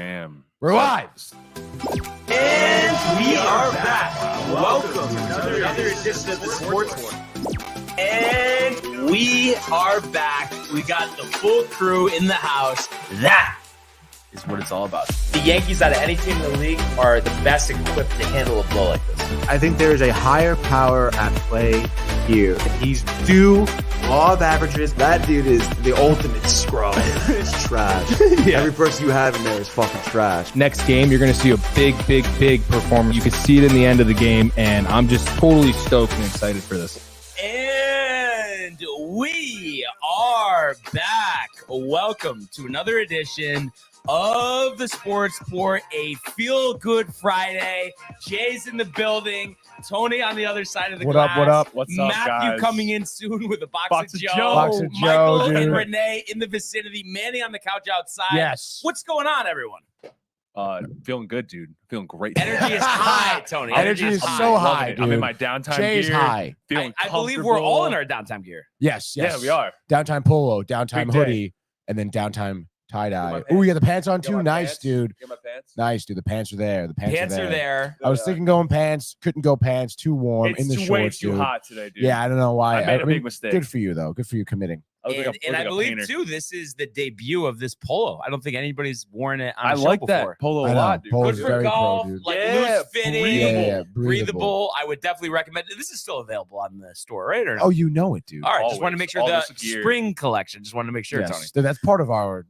Damn. We're live. And we are back. Welcome to another edition of the Sports War. And we are back. We got the full crew in the house. That is what it's all about. The Yankees, out of any team in the league, are the best equipped to handle a blow like this. I think there is a higher power at play here. He's due law of averages. That dude is the ultimate scrub. It's trash. Yeah. Every person you have in there is fucking trash. Next game, you're going to see a big performance. You can see it in the end of the game, and I'm just totally stoked and excited for this. And we are back. Welcome to another edition of the Sports Report, a feel-good Friday. Jay's in the building. Tony on the other side of the glass. What up? What's up, Matthew guys? coming in soon with a box of Joe. Box of Michael Joe, and dude. Renee in the vicinity. Manny on the couch outside. Yes. What's going on, everyone? Feeling good, dude. Feeling great. Energy is high, Tony. Energy is high. so Loving high, it. I'm dude. in my downtime Jay's gear. high. Feeling I believe we're all in comfortable. our downtime gear. Yes. Yeah, we are. Downtime polo, downtime Big day. hoodie, and then downtime tie-dye. Got Oh, my you got the pants on Got too? my Nice, pants. dude. Get my pants. Nice, dude. The pants are there. The pants, Pants are there. I was thinking going pants. Couldn't go pants. Too warm It's in the way shorts, too dude. hot today, dude. Yeah, I don't know why. I made a mean, big mistake. Good for you, though. Good for you committing. And I believe, too, this is the debut of this polo. I don't think anybody's worn it on I a show like before. that polo I a know. lot, dude. Polo's Good for very pro, golf, dude. like Yeah, loose fitting, breathable. breathable. I would definitely recommend it. This is still available on the store, right? Or no? Oh, you know it, dude. All right, just wanted to always. make sure All the this gear. spring collection. Just wanted to make sure, Tony. Yes, dude, that's part of our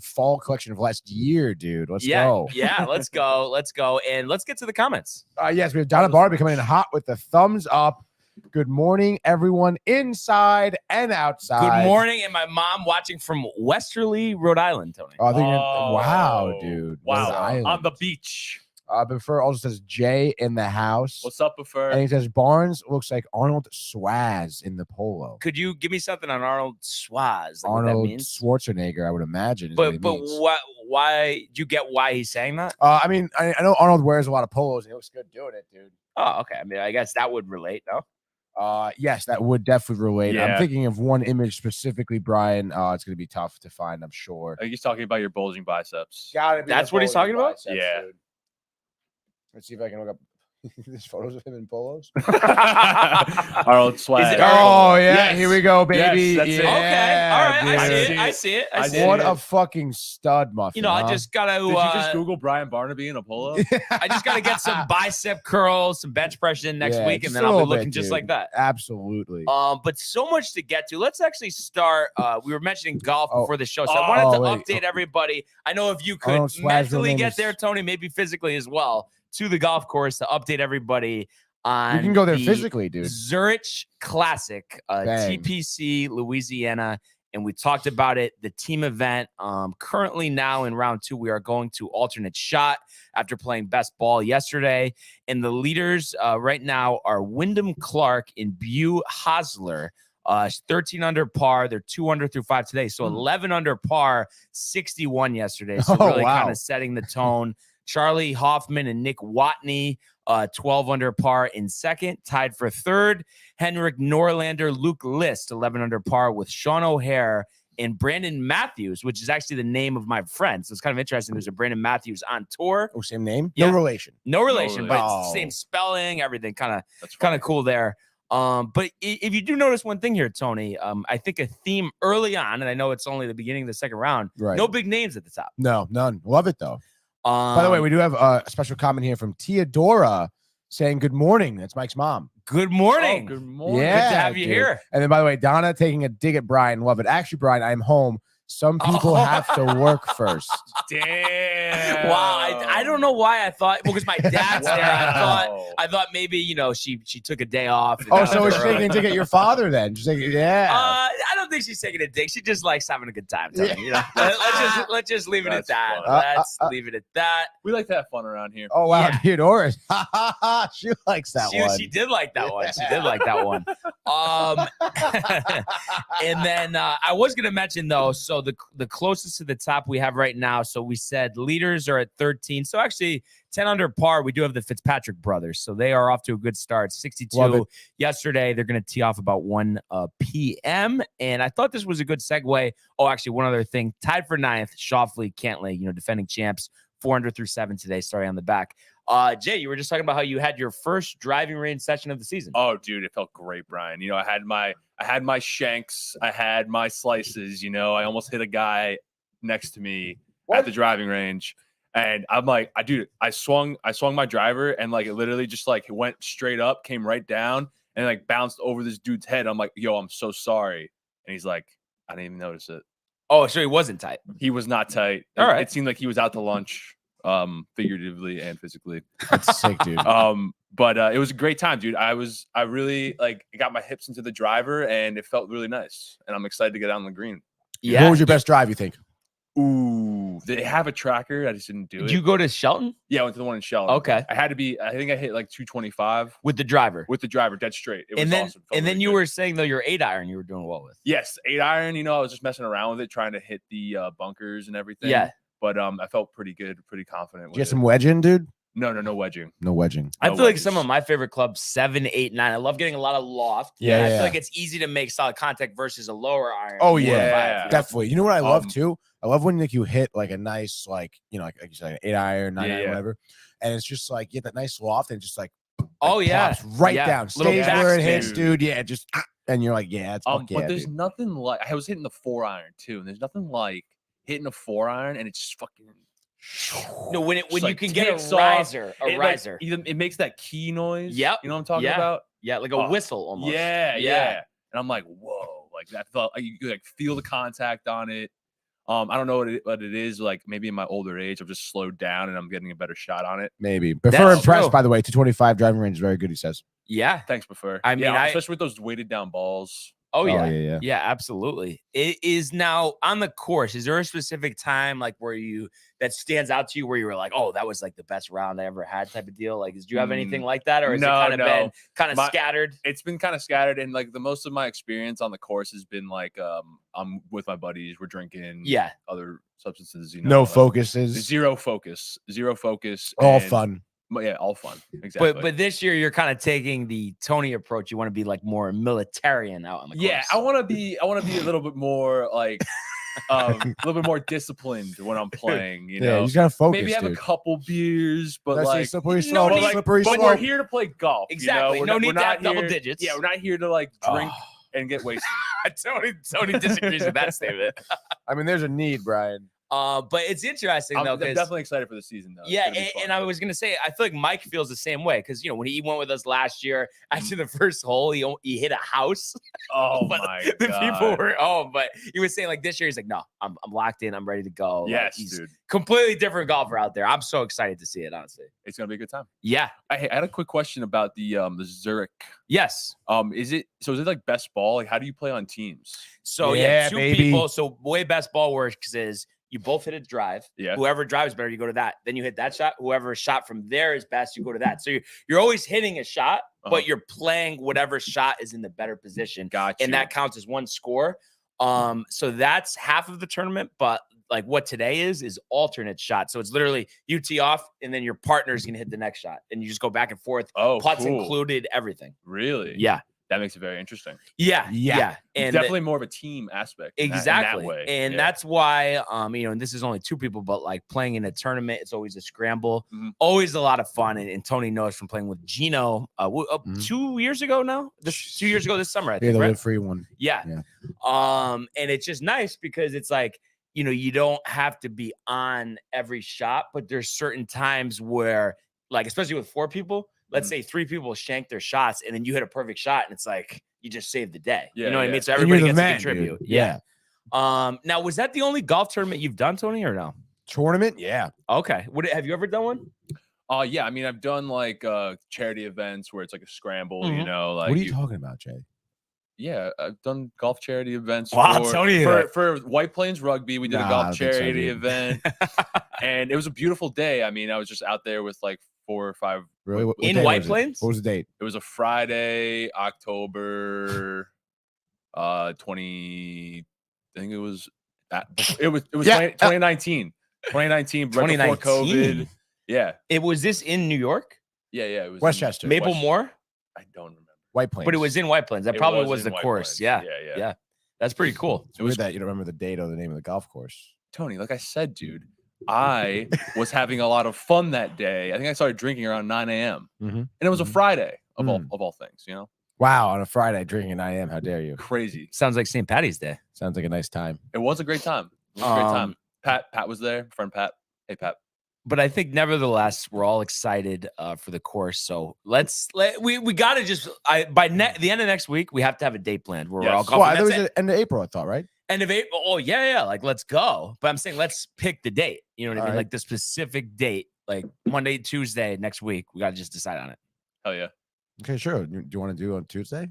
fall collection of last year, dude. Let's go. Yeah, let's go. Let's go. And let's get to the comments. Yes, we have Donna Barbie coming in hot with the thumbs up. Good morning, everyone inside and outside. Good morning. And my mom watching from Westerly, Rhode Island, Tony. Oh, I think Oh, wow, dude. Wow. Rhode Island. On the beach. Before also says Jay in the house. What's up, Buffer? And he says Barnes looks like Arnold Swaz in the polo. Could you give me something on Arnold Swaz? Like what that Arnold means? Schwarzenegger, I would imagine. Is what he But means. what? Why? Do you get why he's saying that? I mean, I know Arnold wears a lot of polos and he looks good doing it, dude. Oh, okay. I mean, I guess that would relate, no? Yes, that would definitely relate. I'm Yeah. thinking of one image specifically, Brian. It's gonna be tough to find, I'm sure. I think he's talking about your bulging biceps. Gotta be That's the what he's bulging talking about? biceps, Yeah. dude. Let's see if I can look up. There's photos of him in polos. Arnold Swag. Is it Oh Arnold? yeah, Yes. here we go, baby. Yes, that's it. Yeah, Okay. All right. I dude. see it. I see it. I I see see it. What it. a fucking stud muffin. You know, I huh? just gotta. Did you just Google Brian Barnaby in a polo? I just gotta get some bicep curls, some bench press in next Yeah, week, and just then a I'll be little looking bit, just dude. like that. Absolutely. But so much to get to. Let's actually start. We were mentioning golf Oh. before the show, so I wanted to wait. update everybody. I know if you could Arnold Swaz's real mentally name get is- there, Tony, maybe physically as well, to the golf course to update everybody on You can go there the physically, dude. ZURICH Classic, Bang. TPC, Louisiana. And we talked about it, the team event. Currently now in round 2, we are going to alternate shot after playing best ball yesterday. And the leaders right now are Wyndham Clark and Bew Hosler. 13 under par. They're 2 under through 5 today. So 11 under par, 61 yesterday. So Oh, really wow. kind of setting the tone. Charlie Hoffman and Nick Watney, 12 under par in second, tied for third. Henrik Norlander, Luke List, 11 under par with Sean O'Hare and Brandon Matthews, which is actually the name of my friend. So it's kind of interesting. There's a Brandon Matthews on tour. Oh, same name? Yeah. No relation. No relation, but it's relation. the same spelling, everything kind That's of cool there. But if you do notice one thing here, Tony, I think a theme early on, and I know it's only the beginning of the second round, Right. no big names at the top. No, none. Love it though. By the way, we do have a special comment here from Teodora saying good morning. That's Mike's mom. Good morning. Oh, good morning. Yeah, Good to have you dude. here. And then, by the way, Donna taking a dig at Brian. Love it. Actually, Brian, I'm home. Some people have to work first. Damn. Wow, I don't know why I thought. Well, because my dad's there. Wow. I thought maybe she took a day off. and Oh, got so up it's early. taking a dig at your father then? Just like, yeah. I don't think she's taking a dig. She just likes having a good time. Tony, you know? let's just leave it at That's that. fun. Let's leave it at that. We like to have fun around here. Oh wow, yeah. Theodora. She likes that one. She did like that one. She did like that one. And then I was going to mention though, so the closest to the top we have right now. So we said leaders are at 13. So actually 10 under par. We do have the Fitzpatrick brothers. So they are off to a good start. 62 yesterday. They're going to tee off about 1 p.m. And I thought this was a good segue. Oh, actually one other thing. Tied for 9th, Schauffele, Cantlay, defending champs 400 through 7 today, starting on the back. Jay, you were just talking about how you had your first driving range session of the season. Oh, dude, it felt great, Brian. You know, I had my shanks, I had my slices. You know, I almost hit a guy next to me at the driving range, and I'm like, I swung my driver, and like it literally just like went straight up, came right down, and like bounced over this dude's head. I'm like, yo, I'm so sorry, and he's like, I didn't even notice it. Oh, so he wasn't tight. He was not tight. All right. It seemed like he was out to lunch, figuratively and physically. That's sick, dude. But it was a great time, dude. I really like got my hips into the driver, and it felt really nice. And I'm excited to get out on the green. Yeah. What was your best drive, you think? Ooh, they have a tracker. I just didn't do it. Did you go to Shelton? Yeah, I went to the one in Shelton. Okay. I think I hit like 225 With the driver. with the driver, dead straight. It was And then awesome. Felt and then really you good. were saying though your 8-iron you were doing well with. Yes, 8-iron. You know, I was just messing around with it, trying to hit the bunkers and everything. Yeah. But I felt pretty good, pretty confident Did you with get it. some wedging, dude? No wedging. No wedging. I No feel like wedges. some of my favorite clubs, 7, 8, 9. I love getting a lot of loft. Yeah, And I yeah. feel like it's easy to make solid contact versus a lower iron. Oh, 4 or yeah. 5, you know? Definitely. You know what I love Um, too? I love when like you hit like a nice like like you said, 8-iron, 9-iron, yeah. whatever, and it's just like you get that nice loft and just like Oh yeah. pops right Yeah. down, Little stays where it backspin. hits, dude. Yeah, just and you're like, yeah, it's fuck yeah, But there's dude. nothing like I was hitting the 4-iron too, and there's nothing like hitting a 4-iron and it's just fucking. No, when Just, you like, can get takes a off. riser, It, like, it makes that key noise. Yep. You know what I'm talking Yeah. about? Yeah, like a Oh, whistle almost. Yeah. And I'm like, whoa, like that felt like you could like feel the contact on it. I don't know what it is. Like maybe in my older age, I've just slowed down and I'm getting a better shot on it. Maybe. Prefer That's impressed, true. by the way. 225 driving range is very good, he says. Yeah. Thanks, prefer. I mean, yeah, especially with those weighted down balls. Oh yeah. yeah. Yeah, absolutely. It is now on the course. Is there a specific time like where that stands out to you where you were like, oh, that was like the best round I ever had type of deal? Like, did you have anything like that, or has it No, kind of been no. kind of My- scattered? It's been kind of scattered, and like the most of my experience on the course has been like I'm with my buddies, we're drinking Yeah. other substances, you know. No like, focuses. Zero focus. All and- fun. Yeah, all fun. Exactly. But this year you're kind of taking the Tony approach. You want to be like more militarian out on the course. yeah, I want to be a little bit more like a little bit more disciplined when I'm playing, you Yeah, know. you just gotta focus, Maybe have dude. a couple beers, but That's a like slippery no slope. need- Slippery but slope. we're here to play golf. Exactly. You No know? need We're to have not double here- digits. Yeah, we're not here to like drink and get wasted. Tony disagrees with that statement. I mean, there's a need, Brian. But it's interesting I'm though. 'cause- definitely excited for the season, though. It's Yeah, gonna be fun. and I was gonna say, I feel like Mike feels the same way because when he went with us last year, after the first hole, he hit a house. Oh But my the god, people were but he was saying like this year, he's like, no, I'm locked in, I'm ready to go. Like, yes, he's dude, completely different golfer out there. I'm so excited to see it, honestly. it's gonna be a good time. Yeah. I had a quick question about the Zurich. Yes. Is it like best ball? Like, how do you play on teams? So Yeah, two baby. people. So the way best ball works is you both hit a drive. Yeah. Whoever drives better, you go to that. Then you hit that shot. Whoever shot from there is best, you go to that. So you're always hitting a shot, but you're playing whatever shot is in the better position. Gotcha. And that counts as one score. So that's half of the tournament, but like what today is alternate shot. So it's literally you tee off and then your partner's gonna hit the next shot. And you just go back and forth. Oh, Putts cool. included, everything. Really? Yeah. That makes it very interesting. Yeah. And Definitely more of a team aspect. in that exactly. way. And Yeah. that's why, and this is only two people, but like playing in a tournament, it's always a scramble, Mhm. always a lot of fun. And Tony knows from playing with Gino 2 years ago now, 2 years ago this summer, I Yeah, think, the right? live free one. Yeah. And it's just nice because it's like, you don't have to be on every shot, but there's certain times where, like, especially with 4 people, let's say 3 people shank their shots and then you hit a perfect shot and it's like you just saved the day. Yeah, You know what I yeah. mean? So And everybody you're the gets to man, contribute. dude. Yeah. Now was that the only golf tournament you've done, Tony, or no? Tournament? Yeah. Okay. Have you ever done one? Yeah. I mean, I've done like charity events where it's like a scramble. You Mhm. know, like What are you talking about, Jay? Yeah, I've done golf charity events. Wow, Tony, for White Plains Rugby, we did Nah, a I golf don't think so, charity dude. event, and it was a beautiful day. I mean, I was just out there with like 4 or 5. Really? What In day White was it? Plains? What was the date? It was a Friday, October 20. I think it was. It was Yeah. 2019. 2019, right before 2019? COVID. Yeah, Was this in New York? yeah. It was in Westchester. Maple West- Moore? I don't remember. White Plains. But it was in White Plains. That It probably was in the White course. Plains. Yeah. Yeah. Yeah. That's pretty cool. It's weird that you don't remember the date or the name of the golf course. Tony, like I said, dude, I was having a lot of fun that day. I think I started drinking around 9 a.m. And it was a Mhm. Friday of all things, you know? Wow, on a Friday drinking at 9 a.m. How dare you? Crazy. Sounds like St. Patty's Day. Sounds like a nice time. It was a great time. It was a great time. Pat was there. Friend Pat. Hey, Pat. But I think nevertheless, we're all excited for the course. So we got to just by the end of next week, we have to have a date planned where we're all golfing. Well, that was the end of April, I thought, right? End of April. Oh, yeah. Like, let's go. But I'm saying let's pick the date. You know what I mean? Right. Like the specific date, like Monday, Tuesday next week. We got to just decide on it. Hell yeah. Okay, sure. Do you want to do it on Tuesday? You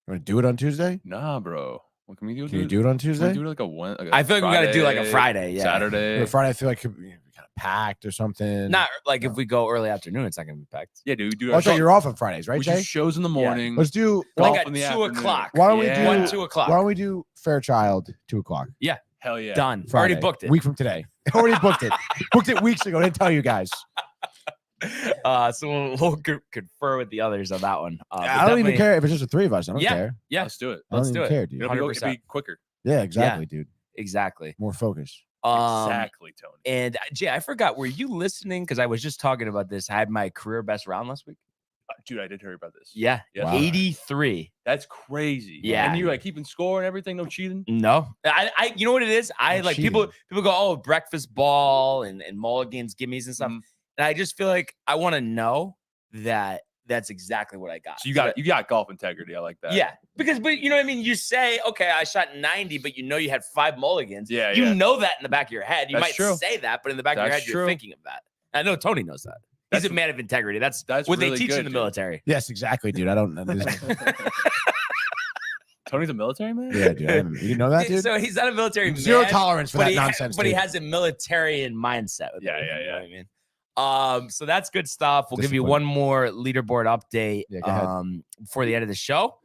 want to do it on Tuesday? Nah, bro. What can we do? Can you do it on Can Tuesday? we do it like I feel like we got to do like a Friday. Yeah. Saturday. Or Friday, I feel like we kind of packed or something. Not like if we go early afternoon, it's not going to be packed. Yeah, dude. We do Oh, I thought you're off on Fridays, right, we Jay? do shows in the morning. Let's do golf Like at in the 2 afternoon. o'clock. Why don't we Yeah. do 1, 2 o'clock. Why don't we do Fairchild 2 o'clock? Hell yeah. Done. Friday, Already booked it. Week from today. Already booked it. Booked it weeks ago. Didn't tell you guys. So we'll confer with the others on that one. But I don't even definitely- care if it's just the three of us. I don't care. Yeah. Let's do it. I don't Let's even do it. care, dude. It'll 100%. be quicker. Yeah, exactly, dude. Exactly. More focus. Exactly, Tony. And Jay, I forgot. Were you listening? Because I was just talking about this. I had my career best round last week. Dude, I did hear about this. Yeah. Yeah. Wow. 83. That's crazy. Yeah. And you like keeping score and everything, no cheating? No, I you know what it is? I No like cheating. people go, oh, breakfast ball and mulligans, gimmies and stuff. Mhm. And I just feel like I want to know that that's exactly what I got. So you got golf integrity. I like that. Yeah, but you know what I mean? You say, okay, I shot 90, but you know you had 5 mulligans. Yeah, You yeah. know that in the back of your head. You That's might true. say that, but in the back of your That's head, you're true. thinking of that. I know Tony knows that. He's That's- a man of integrity. That's that's what they really teach good, in the dude. military. Yes, exactly, dude. I don't. Tony's a military man? Yeah, dude. You didn't know that, dude? So he's not a military man. Zero tolerance for but that nonsense. But he dude. has a militarian mindset. with Yeah, it, yeah, you know yeah. what I mean? So that's good stuff. We'll give you Discipline. one more leaderboard update Yeah, go ahead. before the end of the show.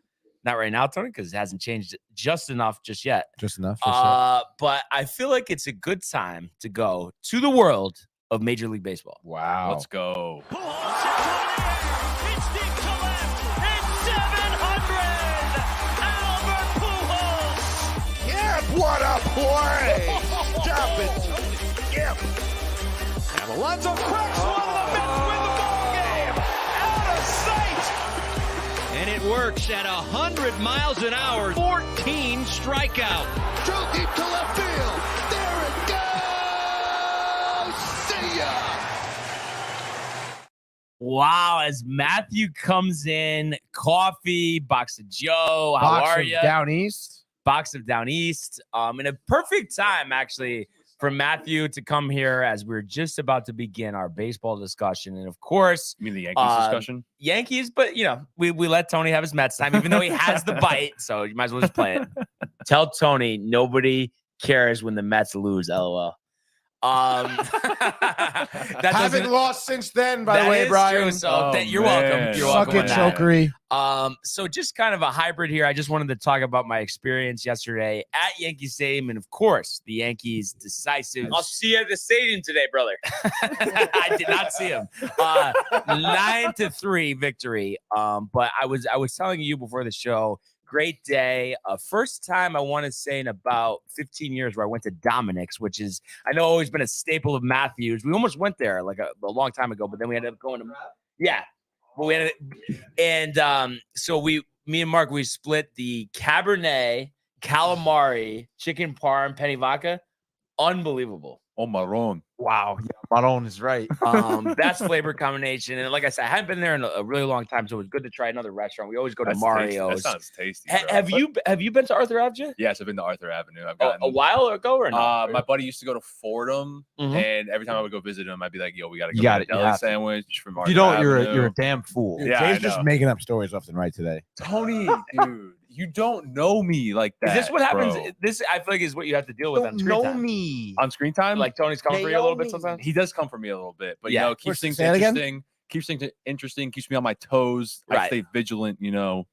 Not right now, Tony, because it hasn't changed just enough just yet. Just enough. But I feel like it's a good time to go to the world of Major League Baseball. Wow. Let's go. Pujols at 28. It's deep to left. It's 700. Albert Pujols. Yeah, what a play! Stop it, Tony. Yep. And Alonso cracks one. The Mets win the ball game. Out of sight. And it works at 100 miles an hour. 14 strikeout. Drove deep to left field. There it goes. See ya. Wow, as Matthew comes in, coffee, box of Joe. How Box are of you? Down East. Box of Down East. In a perfect time, actually, for Matthew to come here as we're just about to begin our baseball discussion. And of course, You mean the Yankees discussion? Yankees, but you know, we let Tony have his Mets time, even though he has the bite. So you might as well just play it. Tell Tony nobody cares when the Mets lose, LOL. That Haven't doesn't- lost since then, by that the way, is Brian. true, so Oh, you're man. welcome. You're Suck welcome. it, on that. chokery. So just kind of a hybrid here. I just wanted to talk about my experience yesterday at Yankee Stadium, and of course, the Yankees' decisive. I'll see you at the stadium today, brother. I did not see him. 9-3 victory. But I was telling you before the show. Great day. First time I want to say in about 15 years where I went to Dominic's, which is I know always been a staple of Matthews. We almost went there like a long time ago, but then we ended up going to but we ended so me and Mark, we split the Cabernet, calamari, chicken parm, penny vodka. Unbelievable. Oh, Maron. Wow. Yeah, Maron is right. Best flavor combination. And like I said, I haven't been there in a really long time, so it was good to try another restaurant. We always go to That's Mario's. Tasty. That sounds tasty. Ha- bro. have you been to Arthur Ave? Yes, I've been to Arthur Avenue. I've A gotten while ago or not? my buddy used to go to Fordham, Mhm. and every time I would go visit him, I'd be like, "Yo, we gotta go You get got a it, you deli have to. sandwich from If Arthur you don't, Avenue." you're a damn fool. Yeah, I Jay's just know. making up stories left and right today. Tony, dude, you don't know me like that. Is this what happens? bro. This I feel like is what you have to deal with on Don't screen know time. me. On screen time? Like Tony's coming They for you a little know bit me. sometimes. he does come for me a little bit, but Yeah. you know, keeps things Say it again? interesting. Keeps things interesting. Keeps me on my toes. I Right. stay vigilant. You know,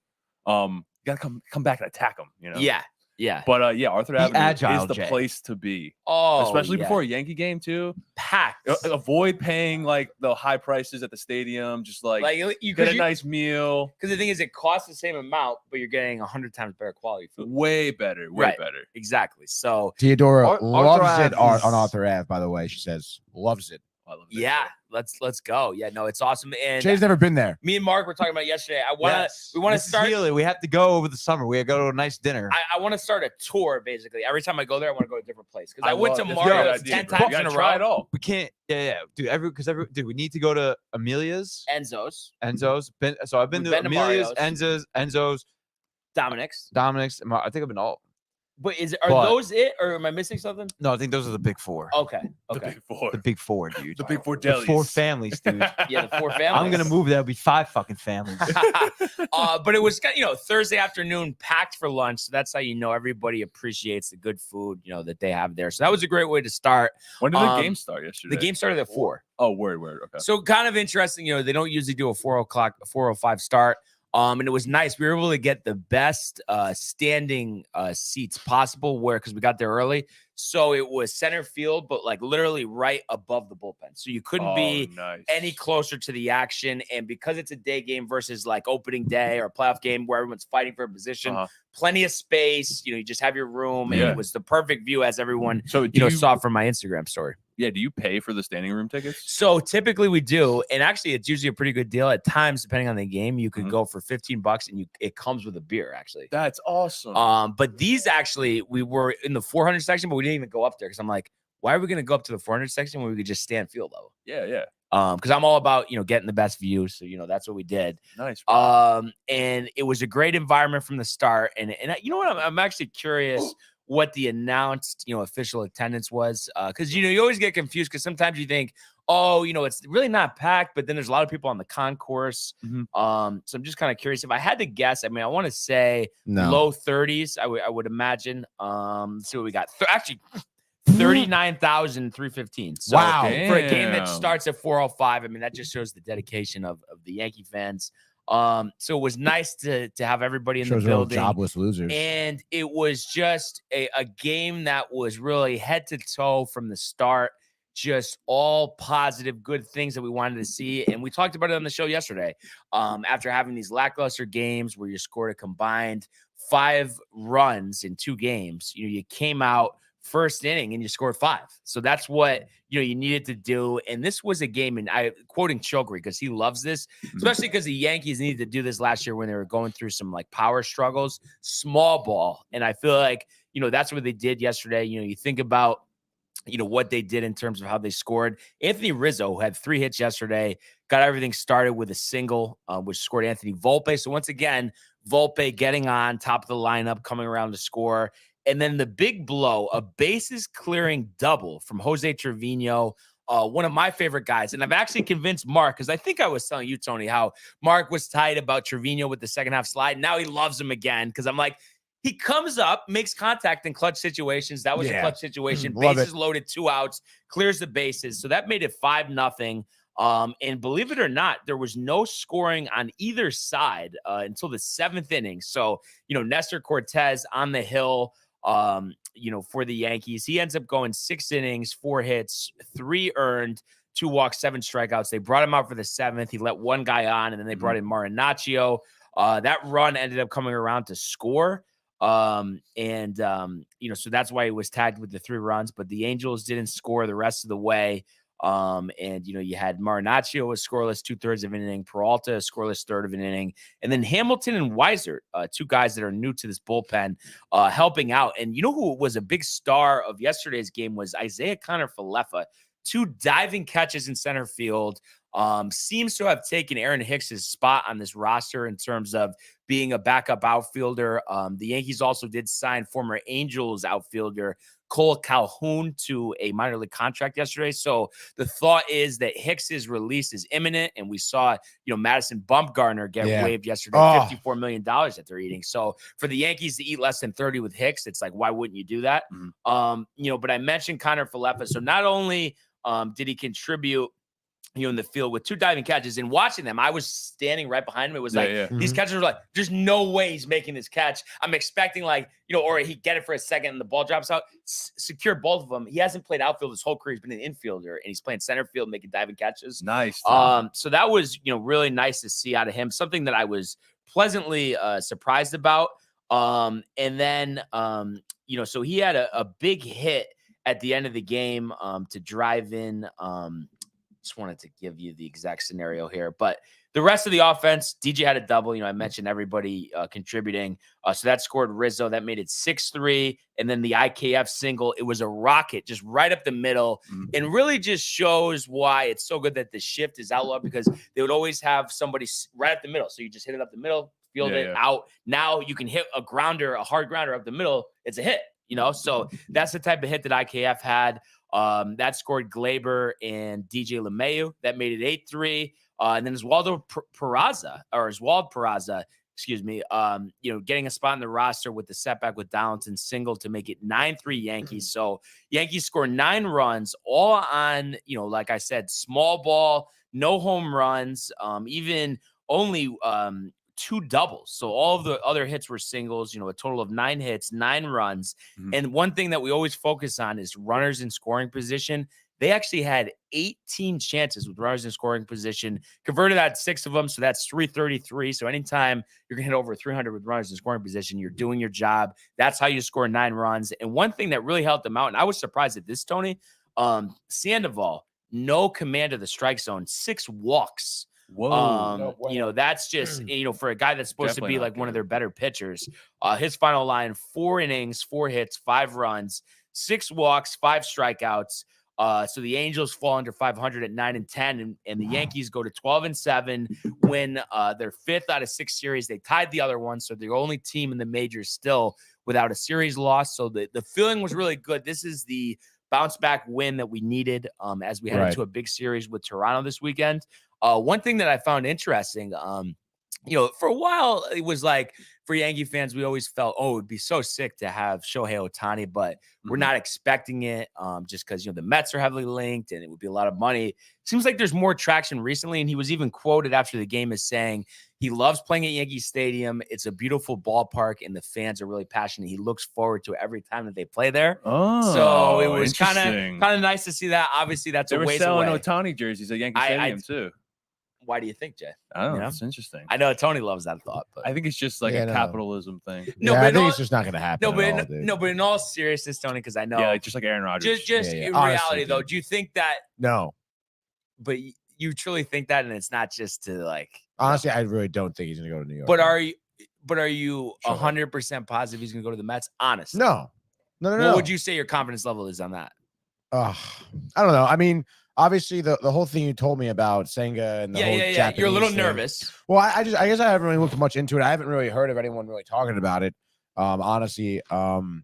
you gotta come back and attack him. You know. Yeah. Yeah. But yeah, Arthur Avenue agile, is the Jay. place to be. Oh, Especially yeah. before a Yankee game too. Packed. Avoid paying like the high prices at the stadium. Just like you get a nice meal. Because the thing is, it costs the same amount, but you're getting 100 times better quality food. Way better. Way better. Exactly. So Theodora Arthur loves it Ave is- on Arthur Ave, by the way. She says, loves it. I love that yeah, shit. let's go. Yeah, no, it's awesome. And Jay's never been there. me and Mark were talking about it yesterday. We want to This is start. Healy. We have to go over the summer. We got to go to a nice dinner. I want to start a tour. Basically, every time I go there, I want to go to a different place because I love- went to it's a Mario's great idea, 10 bro. times You in a gotta try row. it all. We can't. Yeah, dude. Dude, we need to go to Amelia's, Enzo's, Enzo's. So I've been We've to been to Amelia's, Mario's. Enzo's, Dominic's. Dominic's. I think I've been all. But are But- those it, or am I missing something? No, I think those are the big four. Okay. The Okay. big four. The big four, dude. The big four The delis. 4 families, dude. Yeah, the 4 families. I'm gonna move. There'll be 5 fucking families. But it was Thursday afternoon, packed for lunch. So that's how you know everybody appreciates the good food that they have there. So that was a great way to start. When did the game start yesterday? The game started at 4. Oh, word. Okay. So kind of interesting. They don't usually do a 4:05 start. And it was nice. We were able to get the best standing seats possible because we got there early. So it was center field, but like literally right above the bullpen. So you couldn't be nice. any closer to the action. And because it's a day game versus like opening day or a playoff game where everyone's fighting for a position, plenty of space. You just have your room. And Yeah. it was the perfect view as everyone So saw from my Instagram story. Yeah, do you pay for the standing room tickets? So typically we do, and actually it's usually a pretty good deal. At times, depending on the game, you could go for $15 and it comes with a beer, actually. That's awesome. But these actually, we were in the 400 section, but we didn't even go up there because I'm like, why are we going to go up to the 400 section when we could just stand field level? Yeah. Because I'm all about getting the best view, so that's what we did. Nice. And it was a great environment from the start. And you know what? I'm actually curious what the announced official attendance was, because you always get confused because sometimes you think, it's really not packed, but then there's a lot of people on the concourse. So I'm just kind of curious. If I had to guess, I want to say low 30s. I would imagine. Let's see what we got. Actually, 39,315. So Wow. for a game that Damn. starts at 4:05, that just shows the dedication of the Yankee fans. So it was nice to have everybody in Shows the real building. jobless losers. And it was just a game that was really head to toe from the start. Just all positive, good things that we wanted to see. And we talked about it on the show yesterday. After having these lackluster games where you scored a combined 5 runs in 2 games, you came out first inning and you scored 5. So that's what you needed to do. And this was a game, and I quoting Chogri because he loves this, especially because the Yankees needed to do this last year when they were going through some like power struggles, small ball. And I feel like that's what they did yesterday. You think about what they did in terms of how they scored. Anthony Rizzo, who had 3 hits yesterday, got everything started with a single, which scored Anthony Volpe. So once again, Volpe getting on top of the lineup, coming around to score. And then the big blow, a bases clearing double from Jose Trevino, one of my favorite guys. And I've actually convinced Mark, because I think I was telling you, Tony, how Mark was tight about Trevino with the second half slide. Now he loves him again because I'm like, he comes up, makes contact in clutch situations. That was a clutch situation. Bases loaded, 2 outs, clears the bases. So that made it 5-0. And believe it or not, there was no scoring on either side until the 7th inning. So, Nestor Cortez on the hill, for the Yankees. He ends up going 6 innings, 4 hits, 3 earned, 2 walks, 7 strikeouts. They brought him out for the 7th. He let 1 guy on, and then they brought in Marinaccio. That run ended up coming around to score. So that's why he was tagged with the 3 runs, but the Angels didn't score the rest of the way. You had Marinaccio a scoreless 2/3 of an inning, Peralta a scoreless 1/3 of an inning, and then Hamilton and Weiser, 2 guys that are new to this bullpen, helping out. And who was a big star of yesterday's game was Isaiah Connor-Falefa. 2 diving catches in center field. Seems to have taken Aaron Hicks's spot on this roster in terms of being a backup outfielder. The Yankees also did sign former Angels outfielder Cole Calhoun to a minor league contract yesterday. So the thought is that Hicks's release is imminent. And we saw, Madison Bumgarner get waived yesterday, $54 million that they're eating. So for the Yankees to eat less than 30 with Hicks, it's like, why wouldn't you do that? But I mentioned Connor-Falefa. So not only did he contribute in the field with 2 diving catches, and watching them, I was standing right behind him. It was these catches were like, there's no way he's making this catch. I'm expecting or he get it for a second and the ball drops out. Secure both of them. He hasn't played outfield his whole career. He's been an infielder, and he's playing center field, making diving catches. Nice. So that was, really nice to see out of him. Something that I was pleasantly surprised about. And then, so he had a big hit at the end of the game to drive in. Just wanted to give you the exact scenario here, but the rest of the offense, DJ had a double. I mentioned everybody contributing. So that scored Rizzo. That made it 6-3. And then the IKF single, it was a rocket just right up the middle, and really just shows why it's so good that the shift is outlawed, because they would always have somebody right up the middle. So you just hit it up the middle, field it out. Now you can hit a hard grounder up the middle. It's a hit, So that's the type of hit that IKF had. That scored Glaber and DJ LeMahieu. That made it 8-3. And then Oswald Peraza, getting a spot in the roster with the setback with Darlington single to make it 9-3 Yankees. So Yankees score 9 runs, all on, like I said, small ball, no home runs, even only 2 doubles. So all of the other hits were singles, a total of 9 hits, 9 runs. And one thing that we always focus on is runners in scoring position. They actually had 18 chances with runners in scoring position, converted out 6 of them. So that's 333. So anytime you're going to hit over 300 with runners in scoring position, you're doing your job. That's how you score 9 runs. And one thing that really helped them out, and I was surprised at this, Tony, Sandoval, no command of the strike zone, 6 walks. Whoa. That's just, for a guy that's supposed to be like one of their better pitchers. His final line, 4 innings, 4 hits, 5 runs, 6 walks, 5 strikeouts. So the Angels fall under 500 at 9-10, and the Yankees go to 12-7, win their 5th out of 6 series. They tied the other one, so they're the only team in the majors still without a series loss. So the feeling was really good. This is the bounce back win that we needed as we head into a big series with Toronto this weekend. One thing that I found interesting, for a while, it was like, for Yankee fans, we always felt, it would be so sick to have Shohei Ohtani, but we're not expecting it just because, the Mets are heavily linked and it would be a lot of money. Seems like there's more traction recently, and he was even quoted after the game as saying he loves playing at Yankee Stadium. It's a beautiful ballpark, and the fans are really passionate. He looks forward to it every time that they play there. So it was kind of nice to see that. Obviously, that's a ways away. They were selling Ohtani jerseys at Yankee Stadium, too. Why do you think, Jay? I don't know. It's interesting. I know Tony loves that thought, but I think it's just like a capitalism thing. No, but I think it's just not going to happen. But in all seriousness, Tony, because I know, just like Aaron Rodgers. Just in reality, though, do you think that? No, but you truly think that, and it's not just to like. Honestly, I really don't think he's going to go to New York. But are you 100% positive he's going to go to the Mets? Honestly, no. What would you say your confidence level is on that? I don't know. I mean, obviously, the whole thing you told me about Senga and the whole Japanese You're a little thing. nervous. Well, I guess I haven't really looked much into it. I haven't really heard of anyone really talking about it. Honestly, I don't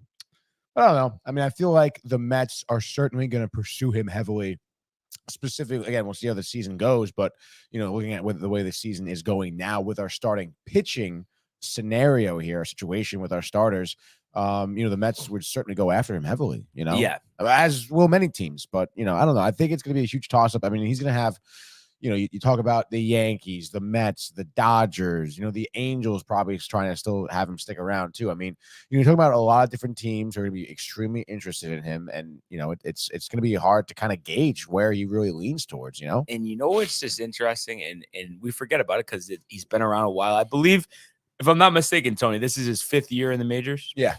know. I mean, I feel like the Mets are certainly going to pursue him heavily. Specifically, again, we'll see how the season goes. But looking at the way the season is going now with our starting pitching scenario here, a situation with our starters. The Mets would certainly go after him heavily, as will many teams. But, I don't know. I think it's going to be a huge toss up. I mean, he's going to have, you talk about the Yankees, the Mets, the Dodgers, the Angels probably trying to still have him stick around too. I mean, you talk about a lot of different teams are going to be extremely interested in him. And, it's going to be hard to kind of gauge where he really leans towards, And it's just interesting, and we forget about it because he's been around a while. I believe, if I'm not mistaken, Tony, this is his 5th year in the majors. Yeah.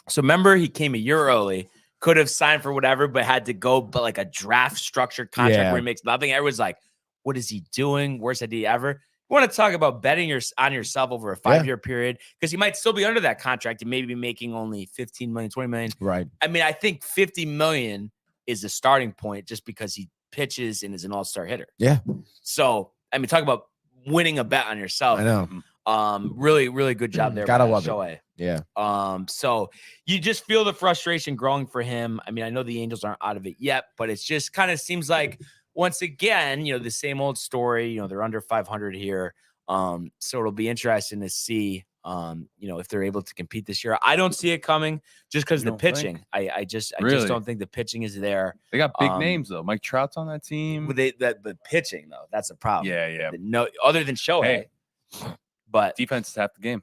So remember, he came a year early, could have signed for whatever, but had to go, but like a draft structured contract where he makes nothing. Everyone's like, what is he doing? Worst idea ever. You want to talk about betting on yourself over a 5-year period, because he might still be under that contract and maybe be making only 15 million, 20 million. Right. I mean, I think 50 million is the starting point just because he pitches and is an all-star hitter. Yeah. So, I mean, talk about winning a bet on yourself. I know. Really, really good job there. Gotta love Shohei. it. Yeah. So you just feel the frustration growing for him. I mean, I know the Angels aren't out of it yet, but it's just kind of seems like once again, the same old story. They're under 500 here. So it'll be interesting to see If they're able to compete this year. I don't see it coming just because the pitching. I just don't think the pitching is there. They got big names though. Mike Trout's on that team. The pitching though, that's a problem. Yeah. No, other than Shohei, but defense is half the game.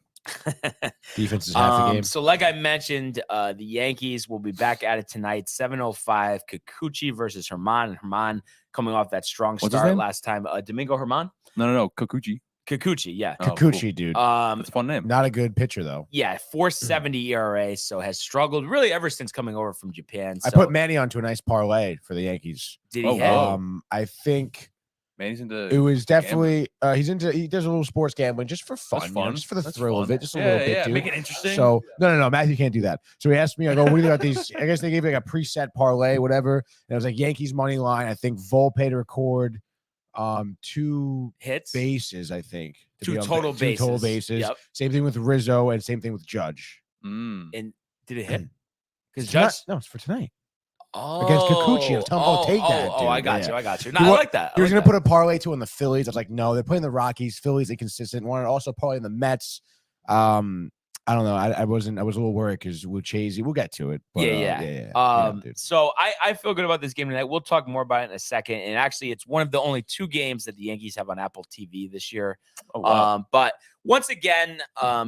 Defense is half the game. So like I mentioned, the Yankees will be back at it tonight, 7:05. Kikuchi versus Herman. And Herman coming off that strong start last time. Domingo Herman? No. Kikuchi, yeah. Kikuchi, dude. That's a fun name. Not a good pitcher, though. Yeah, 4.70 ERA, so has struggled really ever since coming over from Japan. So. I put Manny onto a nice parlay for the Yankees. Did he? I think Manny's into. It was definitely he does a little sports gambling just for fun, just for the thrill of it, just a little bit, dude. Make it interesting. So no, Matthew can't do that. So he asked me, I go, what do you think about these? I guess they gave like a preset parlay, whatever. And it was like Yankees money line. I think Volpe to record 2 hits, bases. I think two total bases. Yep. Same thing with Rizzo and same thing with Judge. And did it hit? Because Judge, it's for tonight. Oh, against Kikuchi. I was telling him, take that. Oh, I got you. No, I like that. He was going to put a parlay to on the Phillies. I was like, no, they're playing the Rockies. Phillies inconsistent. Wanted also parlay in the Mets. I don't know. I was a little worried because Lucchesi. We'll get to it. But, yeah. So I feel good about this game tonight. We'll talk more about it in a second. And actually, it's one of the only 2 games that the Yankees have on Apple TV this year. Oh, wow. But once again,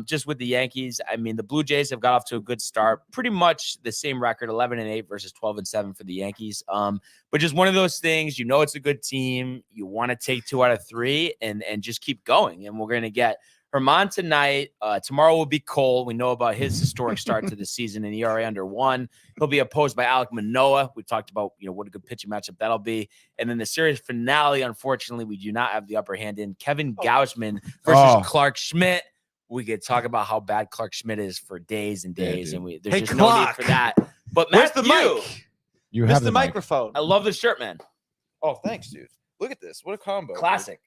just with the Yankees, I mean, the Blue Jays have got off to a good start. Pretty much the same record, 11-8 versus 12-7 for the Yankees. But just one of those things. It's a good team. You want to take 2 out of 3 and just keep going. And we're going to get Herman tonight. Tomorrow will be Cole. We know about his historic start to the season in ERA under 1. He'll be opposed by Alek Manoah. We talked about, what a good pitching matchup that'll be. And then the series finale, unfortunately, we do not have the upper hand in. Kevin Gausman versus Clark Schmidt. We could talk about how bad Clark Schmidt is for days and days, and there's just no need for that. But where's the mic? You have the microphone. I love the shirt, man. Oh, thanks, dude. Look at this. What a combo. Classic.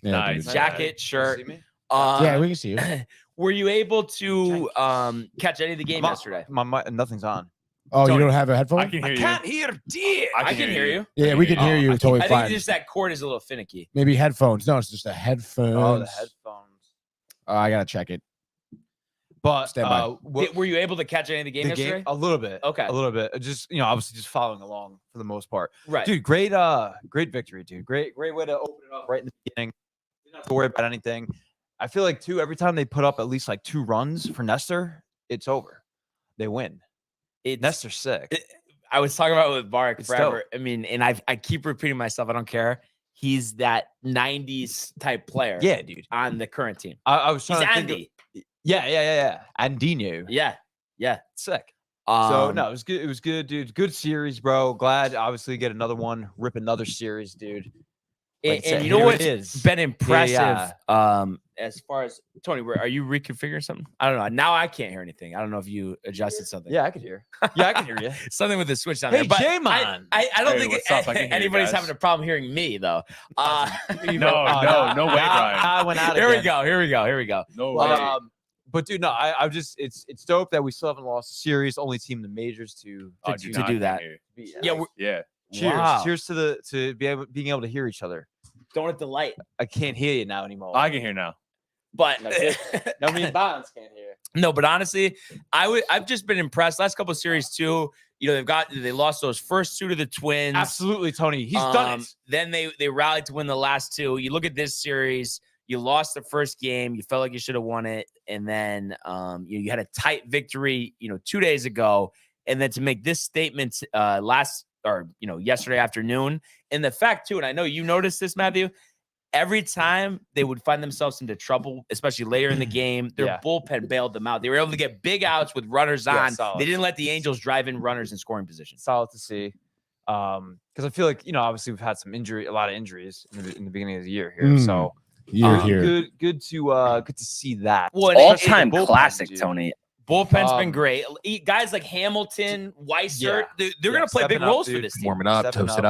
Yeah, nice. Jacket, shirt. See me? Yeah, we can see you. Were you able to catch any of the game yesterday? Nothing's on. Oh, Tony, you don't have a headphone? I can hear you. Can't hear, dear. I can hear you. Yeah, we can hear you totally fine. I think just that cord is a little finicky. Maybe headphones. No, it's just a headphones. Oh, the headphones. I gotta check it. But were you able to catch any of the game yesterday? A little bit. Okay. A little bit. Just obviously just following along for the most part. Right. Dude, great victory, dude. Great way to open it up right in the beginning. You don't have to worry about anything. I feel like too, every time they put up at least like 2 runs for Nestor, it's over. They win. Nestor's sick. I was talking about it with Bark forever. Dope. I mean, and I keep repeating myself. I don't care. He's that 90s type player. Yeah, dude. On the current team. I was trying He's to Andy. think. Yeah. Andino. Yeah. Sick. So no, it was good. It was good, dude. Good series, bro. Glad obviously get another one. Rip another series, dude. And you know what's been impressive? As far as Tony, are you reconfiguring something? I don't know. Now I can't hear anything. I don't know if you adjusted something. Yeah, I could hear. Yeah, I can hear you. Something with the switch down hey, there. But J-Man. I don't think anybody's you having a problem hearing me though. No way, Brian. I went out. Here we go. No way. But dude, no, I just it's dope that we still haven't lost a series. Only team in the majors to do that. Yeah. Cheers. Wow. Cheers to being able to hear each other. Don't hit the light. I can't hear you now anymore. I can hear now. But nobody Bonds can't hear. No, but honestly, I've just been impressed. Last couple of series too. They lost those first 2 to the Twins. Absolutely, Tony. He's done it. Then they rallied to win the last 2. You look at this series. You lost the first game. You felt like you should have won it, and then you had a tight victory. 2 days ago, and then to make this statement yesterday afternoon, and the fact too, and I know you noticed this, Matthew. Every time they would find themselves into trouble, especially later in the game, their bullpen bailed them out. They were able to get big outs with runners on. Solid. They didn't let the Angels drive in runners in scoring position. Solid to see. Because I feel like obviously we've had a lot of injuries in the beguning of the year here. So good to see that. Well, all-time classic, dude. Tony. Bullpen's been great. Guys like Hamilton, Weissert, they're going to play big roles for this team. Warming up, toast it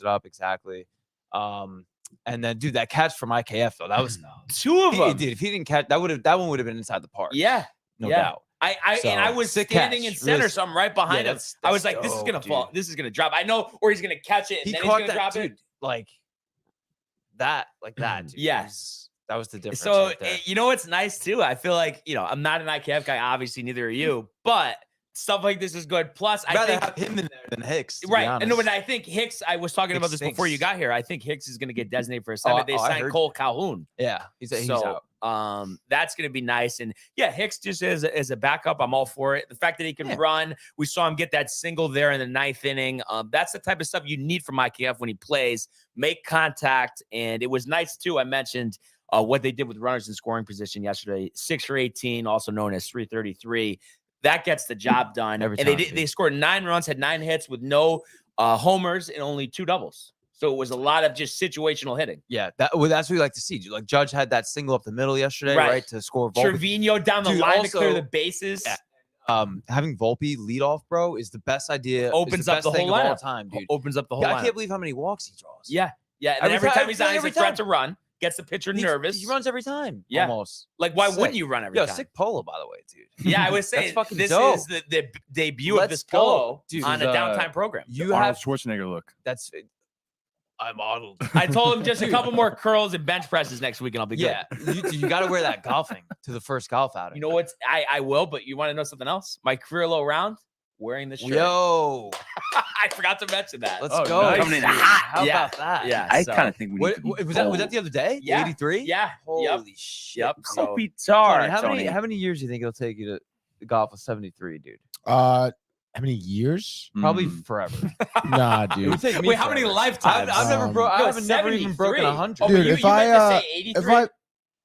up. Exactly. And then, dude, that catch from IKF though, that was 2 of them. Dude, if he didn't catch that one would have been inside the park. Yeah, no doubt. I was standing in center, so I'm right behind him. I was like, this is gonna fall. This is gonna drop. I know, or he's gonna catch it and then he's gonna drop it. Like that, dude. Yes. That was the difference. So, right there. you know what's nice too? I feel like, I'm not an IKF guy. Obviously, neither are you. But stuff like this is good. Plus, I'd I rather think have him in there than Hicks. To be right. And honest. I think Hicks, I was talking about Hicks this before you stinks. got here. I think Hicks is going to get designated for a 7. They signed Cole Calhoun. Yeah, he's out. That's going to be nice. And yeah, Hicks just as a backup, I'm all for it. The fact that he can run, we saw him get that single there in the 9th inning. That's the type of stuff you need from IKF when he plays. Make contact. And it was nice too. I mentioned what they did with runners in scoring position yesterday. 6 for 18, also known as 333. That gets the job done. Every and time, they scored 9 runs, had 9 hits with no homers and only 2 doubles. So it was a lot of just situational hitting. Yeah, that's what we like to see. Like Judge had that single up the middle yesterday, right, to score Volpe. Trevino down the line to clear the bases. Yeah. Having Volpe lead off, bro, is the best idea. Opens up the whole lineup. Time, dude. Opens up the whole I lineup. can't believe how many walks he draws. Yeah. And every time he's on, he's a threat to run. Gets the pitcher nervous. He runs every time. Yeah. Almost. Like, why wouldn't you run every time? Sick polo, by the way, dude. Yeah, I was saying this dope. is the debut of this polo on a downtime program. You have Schwarzenegger look. That's I modeled. I told him just a couple more curls and bench presses next week, and I'll be good. Yeah, you got to wear that golfing to the first golf outing. You know what? I will, but you want to know something else? My career low round, wearing the shirt. Yo, I forgot to mention that. Let's go. Nice. Coming in hot. How about that? Yeah, I kind of think we need was that the other day? Yeah. 83? Yeah. Holy shit. Yep. So, Tony, how many years do you think it'll take you to golf with 73, dude? How many years? Probably forever. Nah, It dude. would take me wait, how many forever. lifetimes? I've never broke. No, I've never even broken 100. Oh, Dude, you if meant to I, say 83? if I,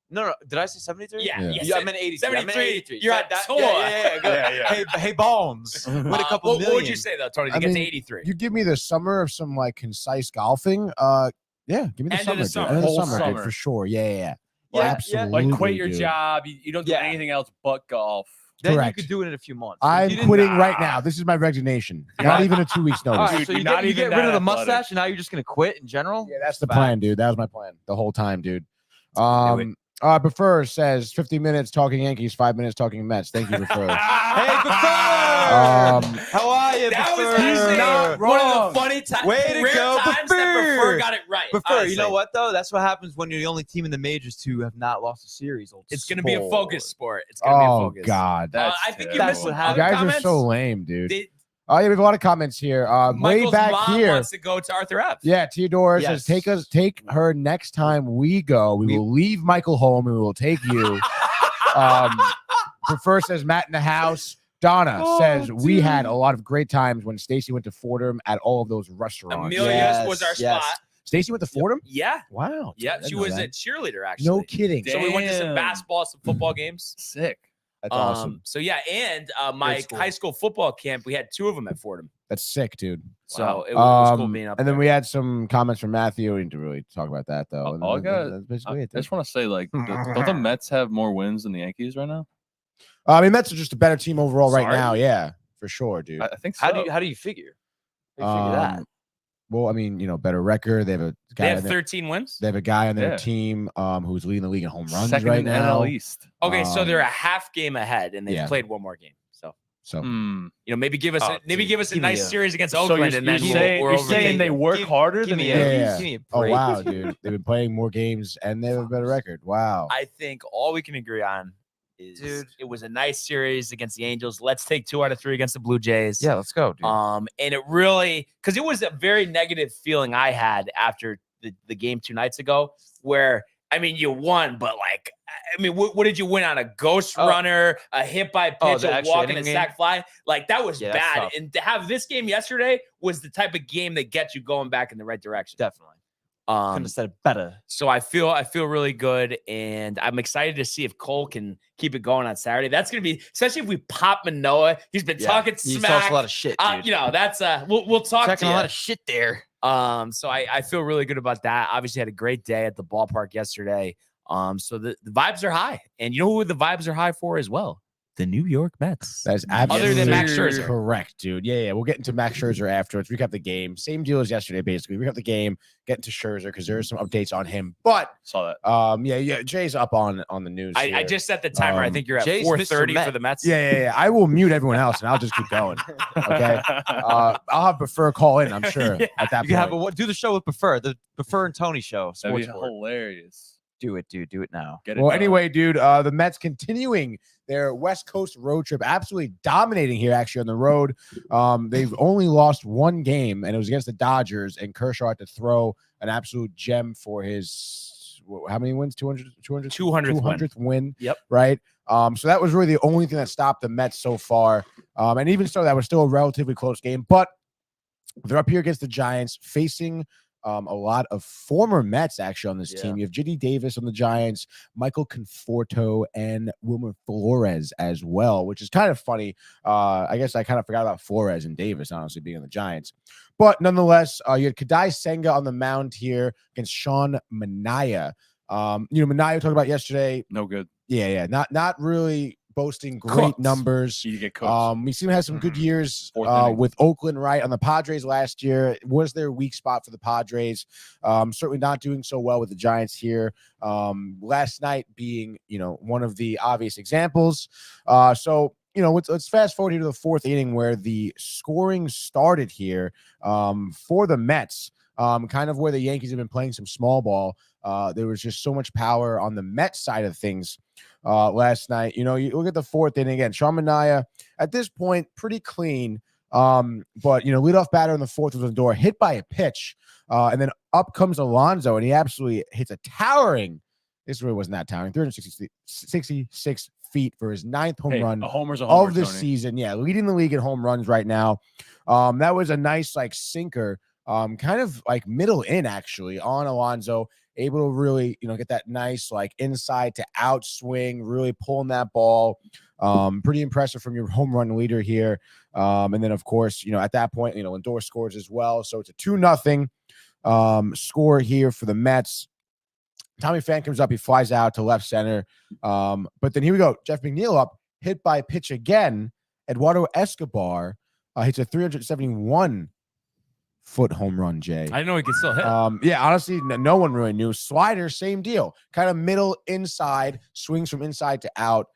No, did I say 73? Yeah. Yeah. You I said meant 83. 73. You're on tour. Yeah. Hey, Bones. Win a couple million. What would you say though, Tony? To get to 83. you give me the summer of some like concise golfing. Yeah, give me the End summer, of the dude. summer. End of the Whole summer, dude, summer. for sure. Yeah. Absolutely. Like quit your dude. job. You don't do anything else but golf. Then Correct. you could do it in a few months. I'm If you didn't- quitting right now. This is my resignation. Not even a 2 weeks All notice. right, Dude, so you're you not get even rid of that the athletic. mustache, and now you're just gonna quit in general. Yeah, that's the Fact. plan, dude. That was my plan the whole time, dude. Prefer says 50 minutes talking Yankees, 5 minutes talking Mets. Thank you, Prefer. Hey, Prefer! How are you, That was Prefer? easy. Not One of wrong. the funny times. Way to rare go, times that Prefer. Prefer got it right. Prefer, you know honestly. what though? That's what happens when you're the only team in the majors to have not lost a series. Old It's going to be a sport. focus sport. It's going to be a Oh, focus. God. That's I think you That's missed what some You happened. guys comments. are so lame, dude. They- Oh, yeah, we have a lot of comments here. Way Michael's back mom here. wants to go to Arthur F. Yeah, Theodore Yes. says, take her next time we go. We will leave Michael home and we will take you. Prefer says Matt in the house. Donna says we had a lot of great times when Stacy went to Fordham at all of those restaurants. Amelia's Yes, was our yes. spot. Stacy went to Fordham? Yeah. Wow. Yeah. I didn't She know was that. a cheerleader, actually. No kidding. So we went to some Damn. basketball, some football games. Sick. That's awesome. So yeah, and my Great school. high school football camp, we had 2 of them at Fordham. That's sick, dude. So it was cool being up and there. then we had some comments from Matthew. We didn't really talk about that though. And All I then- got- that's basically I it. just want to say, like, don't the Mets have more wins than the Yankees right now? I mean, Mets are just a better team overall right Sorry? now. Yeah, for sure, dude. I think so. How do you figure? How do you figure that? Well, I mean, better record. They have a guy. they have on their, 13 wins. they have a guy on their Yeah. team who's leading the league in home runs Second right in now. NL East. Okay, so um, they're a half game ahead, and they've yeah. played one more game. So So maybe give us Oh, maybe dude, give us a give me nice a- series against So Oakland, you're, and then saying, we're you're over saying the they work harder Give than me the a- Yankees? give me a oh break. wow, dude, they've been playing more games and they have a better record. Wow. I think all we can agree on is Dude. it was a nice series against the Angels. Let's take 2 out of 3 against the Blue Jays. Yeah, let's go, dude. And it really, because it was a very negative feeling I had after the game 2 nights ago, where I mean you won, but like I mean, what did you win on? A ghost runner, a hit by pitch, the a extra walk, and a inning sack fly? Like that was Yeah, that's bad. tough. And to have this game yesterday was the type of game that gets you going back in the right direction. Definitely. Couldn't have said it better. So I feel really good, and I'm excited to see if Cole can keep it going on Saturday. That's gonna be, especially if we pop Manoah. He's been talking He smack. talks a lot of shit, dude. That's we'll talk Talking to a you. lot of shit there. So I feel really good about that. Obviously had a great day at the ballpark yesterday. So the vibes are high, and you know who the vibes are high for as well? The New York Mets. That's Other absolutely than Max Scherzer. correct, dude. Yeah. We'll get into Max Scherzer afterwards. Recap the game. Same deal as yesterday, basically. Recap the game, get into Scherzer because there's some updates on him. But Saw that. yeah. Jay's up on the news. I here. just set the timer. I think you're at Jay's 4:30 Mr. for the Mets. Yeah. I will mute everyone else and I'll just keep going. Okay. I'll have Prefer call in, I'm sure, at that You can point. do the show with Prefer, the Prefer and Tony show. That'd be Sports Board. hilarious. Do it, dude. Do it now. Get it Well, done. anyway, dude, the Mets continuing their West Coast road trip, absolutely dominating here, actually, on the road. They've only lost one game, and it was against the Dodgers, and Kershaw had to throw an absolute gem for his, how many wins? 200th win. Yep. Right? So that was really the only thing that stopped the Mets so far. And even so, that was still a relatively close game, but they're up here against the Giants, facing a lot of former Mets actually on this team. You have J.D. Davis on the Giants, Michael Conforto, and Wilmer Flores as well, which is kind of funny. I guess I kind of forgot about Flores and Davis, honestly, being on the Giants. But nonetheless, you had Kadai Senga on the mound here against Sean Manaea. Manaea talked about yesterday. No good. Yeah. Not really boasting great numbers. You get cooked. We seem to have some good years Fourth with Oakland, right? On the Padres last year was their weak spot for the Padres. Certainly not doing so well with the Giants here. Last night being, one of the obvious examples. So let's fast forward here to the fourth inning where the scoring started here for the Mets. Kind of where the Yankees have been playing some small ball. There was just so much power on the Mets side of things last night. You look at the fourth inning again. Sean Manaea, at this point, pretty clean. But, leadoff batter in the fourth was Lindor, hit by a pitch. And then up comes Alonso, and he absolutely hits a towering. This really wasn't that towering. 366 feet for his ninth home run a homer's a homer, of the Tony. season. Yeah, leading the league in home runs right now. That was a nice, sinker. Kind of like middle in actually on Alonso, able to really, get that nice inside to out swing, really pulling that ball. Pretty impressive from your home run leader here. And then of course, at that point, Lindor scores as well. So it's a 2-0 score here for the Mets. Tommy Pham comes up, he flies out to left center. But then here we go. Jeff McNeil up, hit by pitch again. Eduardo Escobar hits a 371-foot home run, Jay. I didn't know he could still hit. Yeah, honestly, no one really knew. Slider, same deal. Kind of middle inside, swings from inside to out.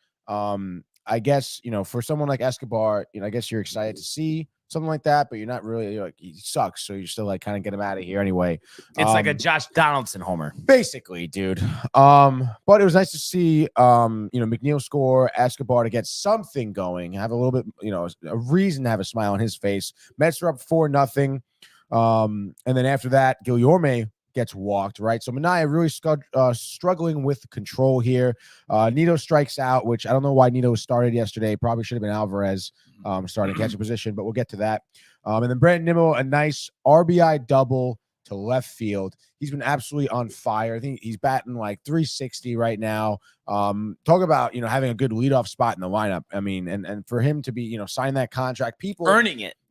I guess, for someone like Escobar, I guess you're excited to see something like that, but you're not really he sucks. So you're still kind of get him out of here anyway. It's like a Josh Donaldson homer. Basically, dude. But it was nice to see, McNeil score, Escobar to get something going, have a little bit, a reason to have a smile on his face. Mets are up 4-0. And then after that, Guillorme gets walked, right? So Manaea really struggling with control here. Nito strikes out, which I don't know why Nito started yesterday. Probably should have been Alvarez starting catcher position, but we'll get to that. And then Brandon Nimmo, a nice RBI double to left field. He's been absolutely on fire. I think he's batting 360 right now. Talk about, having a good leadoff spot in the lineup. I mean, and for him to be, sign that contract, people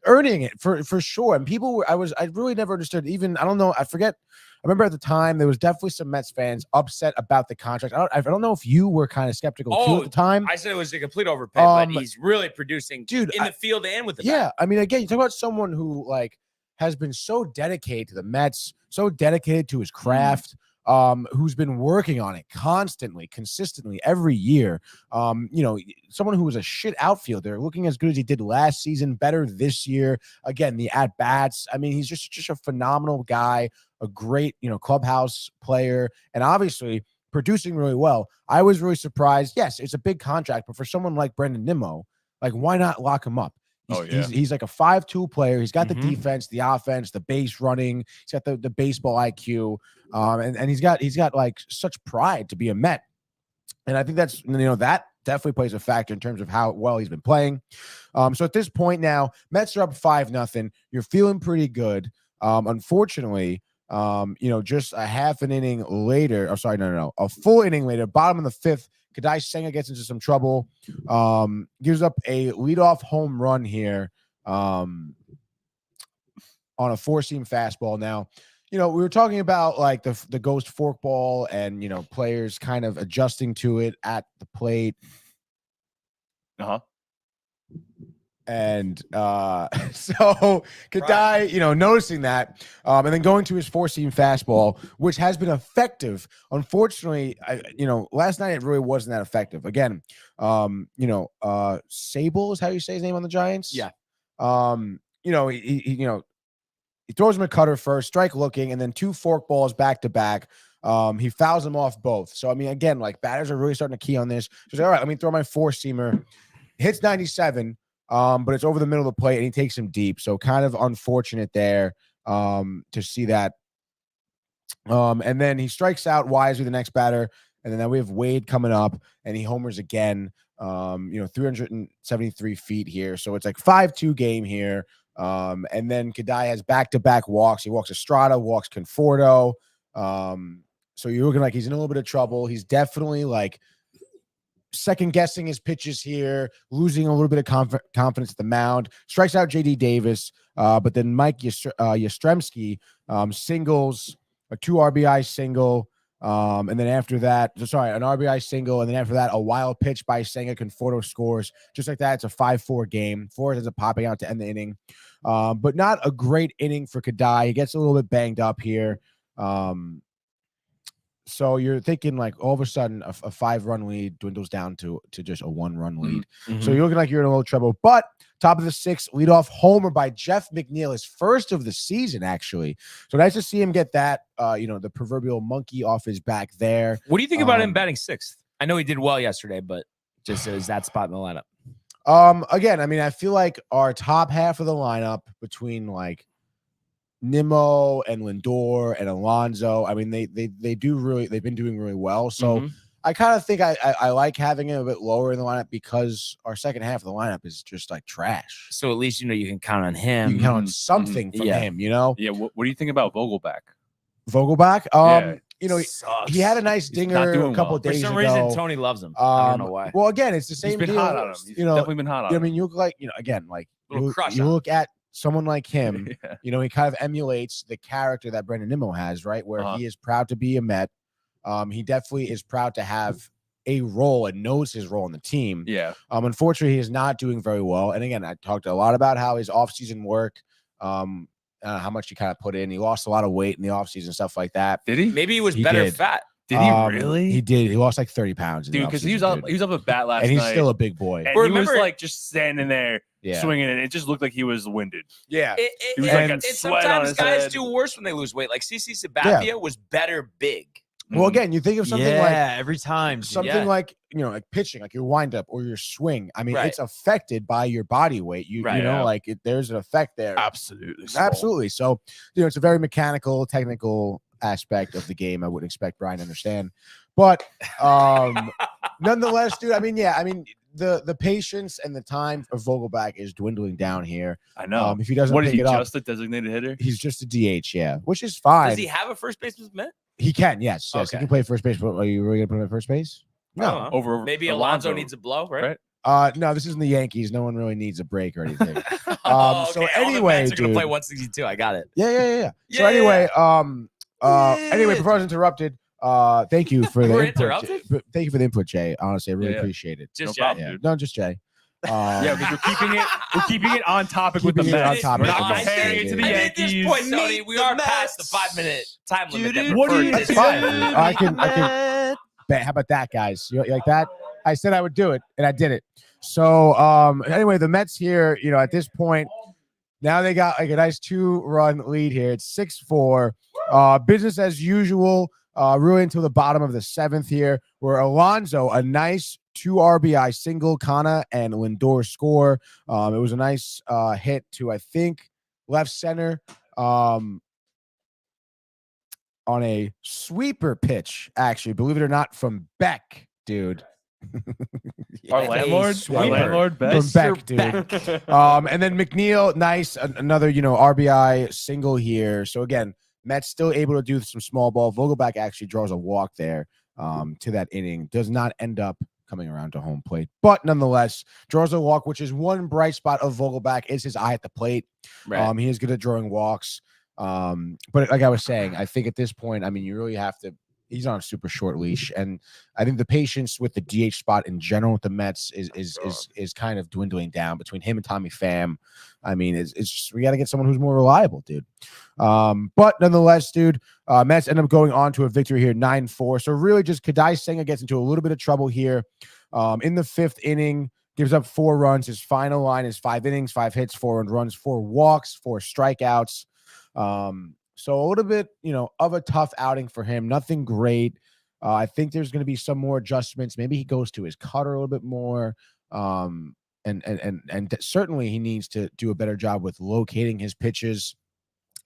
Earning it for sure. And people were, I really never understood, even, I don't know, I forget. I remember at the time there was definitely some Mets fans upset about the contract. I don't know if you were kind of skeptical too at the time. I said it was a complete overpay, but he's really producing, dude, in the field and with the yeah. bat. I mean, again, you talk about someone who has been so dedicated to the Mets, so dedicated to his craft. Who's been working on it constantly, consistently every year. Someone who was a shit outfielder, looking as good as he did last season, better this year. Again, the at-bats. I mean, he's just a phenomenal guy, a great, clubhouse player, and obviously producing really well. I was really surprised. Yes, it's a big contract, but for someone like Brandon Nimmo, why not lock him up? He's like a 5-2 player. He's got the defense, the offense, the base running. He's got the baseball IQ, and he's got such pride to be a Met. And I think that's that definitely plays a factor in terms of how well he's been playing. So at this point now, Mets are up 5-0. You're feeling pretty good. Unfortunately, just a half an inning later. Oh, sorry, no, a full inning later, bottom of the fifth. Kadai Senga gets into some trouble, gives up a leadoff home run here on a four-seam fastball. Now, we were talking about the ghost forkball and, players kind of adjusting to it at the plate. And so Kadai, noticing that, and then going to his four-seam fastball, which has been effective. Unfortunately, last night it really wasn't that effective. Again, Sable is how you say his name on the Giants. Yeah. He throws him a cutter first, strike looking, and then two fork balls back to back. He fouls them off both. So, I mean, again, like batters are really starting to key on this. He's like, all right, let me throw my 4-seamer. Hits 97, but it's over the middle of the plate and he takes him deep. So kind of unfortunate there to see that. And then he strikes out wisely the next batter. And then we have Wade coming up and he homers again. 373 feet here. So it's like 5-2 game here. And then Kadai has back-to-back walks. He walks Estrada, walks Conforto. So you're looking like he's in a little bit of trouble. He's definitely like second guessing his pitches here, losing a little bit of confidence at the mound. Strikes out JD Davis, but then Mike Yastrzemski singles a 2 RBI single. And then after that, an RBI single. And then after that, a wild pitch by Senga. Conforto scores. Just like that, it's a 5-4 game. Flores ends up popping out to end the inning. But not a great inning for Kadai. He gets a little bit banged up here. So you're thinking like all of a sudden a 5-run lead dwindles down to just a 1-run lead. So you're looking like you're in a little trouble. But top of the 6th, leadoff homer by Jeff McNeil, his first of the season, actually. So nice to see him get that, the proverbial monkey off his back there. What do you think about him batting 6th? I know he did well yesterday, but just as that spot in the lineup. Again, I mean, I feel like our top half of the lineup between like Nimmo and Lindor and Alonso, I mean, they've been doing really well. So I kind of think I like having him a bit lower in the lineup because our second half of the lineup is just like trash. So at least you can count on him. You can count on something from him, Yeah. What do you think about Vogelback? He had a nice dinger a couple of days ago. For some reason, Tony loves him. I don't know why. Well, again, it's the same He's been deal. hot on him. He's definitely been hot on him. I mean, you look like, again, like Crush you on look at someone like him, he kind of emulates the character that Brandon Nimmo has, right? Where he is proud to be a Met. He definitely is proud to have a role and knows his role on the team. Yeah. Unfortunately, he is not doing very well. And again, I talked a lot about how his offseason work, how much he kind of put in. He lost a lot of weight in the offseason, stuff like that. Did he? Maybe he was better fat. Did he really? He did. He lost like 30 pounds. Dude, because he was up at bat last night. And he's still a big boy. And he was like just standing there swinging, and it just looked like he was winded. Yeah. He was like Sometimes guys do worse when they lose weight. Like CC Sabathia was better big. Well, again, you think of something like every time something like like pitching, like your windup or your swing. I mean, it's affected by your body weight. There's an effect there. Absolutely. So, it's a very mechanical, technical aspect of the game. I wouldn't expect Brian to understand, but nonetheless, dude. I mean, the patience and the time of Vogelback is dwindling down here. I know. If he doesn't, what is he? Just a designated hitter? He's just a DH, which is fine. Does he have a first baseman Met? He can, yes. He can play first base. But are you really gonna put him at first base? No. Over maybe Alonso needs a blow, right? No, this isn't the Yankees. No one really needs a break or anything. So anyway, dude, gonna play 162. I got it. Yeah. So anyway, before I was interrupted, thank you for the input. Thank you for the input, Jay. Honestly, I really appreciate it. Just no problem, dude. No, just Jay. Because we're keeping it on topic with the Mets. We're not comparing it to the Yankees. At this point, Tony, we are past the 5-minute time limit. What do you? That's fine. I can. How about that, guys? You like that? I said I would do it, and I did it. So, anyway, the Mets here, at this point, now they got like a nice 2-run lead here. It's 6-4. Business as usual. Really until the bottom of the 7th here, where Alonso, a nice 2 RBI single, Kana and Lindor score. It was a nice hit to, I think, left center on a sweeper pitch, actually, believe it or not, from Beck, dude. Our landlord, Beck. From Beck, dude. And then McNeil, nice, another, RBI single here. So again, Mets still able to do some small ball. Vogelback actually draws a walk there to that inning. Does not end up coming around to home plate, but nonetheless draws a walk, which is one bright spot of Vogelback is his eye at the plate. Right. He is good at drawing walks. But like I was saying, I think at this point, I mean, you really have to. He's on a super short leash, and I think the patience with the DH spot in general with the Mets is kind of dwindling down between him and Tommy Pham. I mean, it's just, we got to get someone who's more reliable, dude. But nonetheless, dude, Mets end up going on to a victory here, 9-4. So really, just Kadai Senga gets into a little bit of trouble here. In the 5th inning, gives up 4 runs. His final line is 5 innings, 5 hits, 4 earned runs, 4 walks, 4 strikeouts. So a little bit, of a tough outing for him. Nothing great. I think there's going to be some more adjustments. Maybe he goes to his cutter a little bit more. And certainly he needs to do a better job with locating his pitches.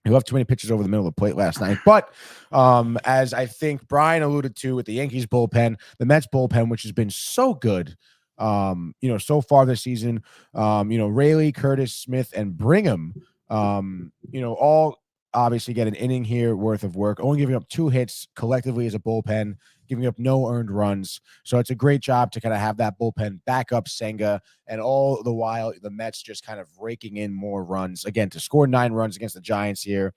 He left too many pitches over the middle of the plate last night. But as I think Brian alluded to with the Yankees bullpen, the Mets bullpen, which has been so good, so far this season, Raley, Curtis, Smith, and Brigham, all obviously get an inning here worth of work, only giving up 2 hits collectively as a bullpen, giving up no earned runs. So it's a great job to kind of have that bullpen back up Senga, and all the while the Mets just kind of raking in more runs. Again, to score 9 runs against the Giants here,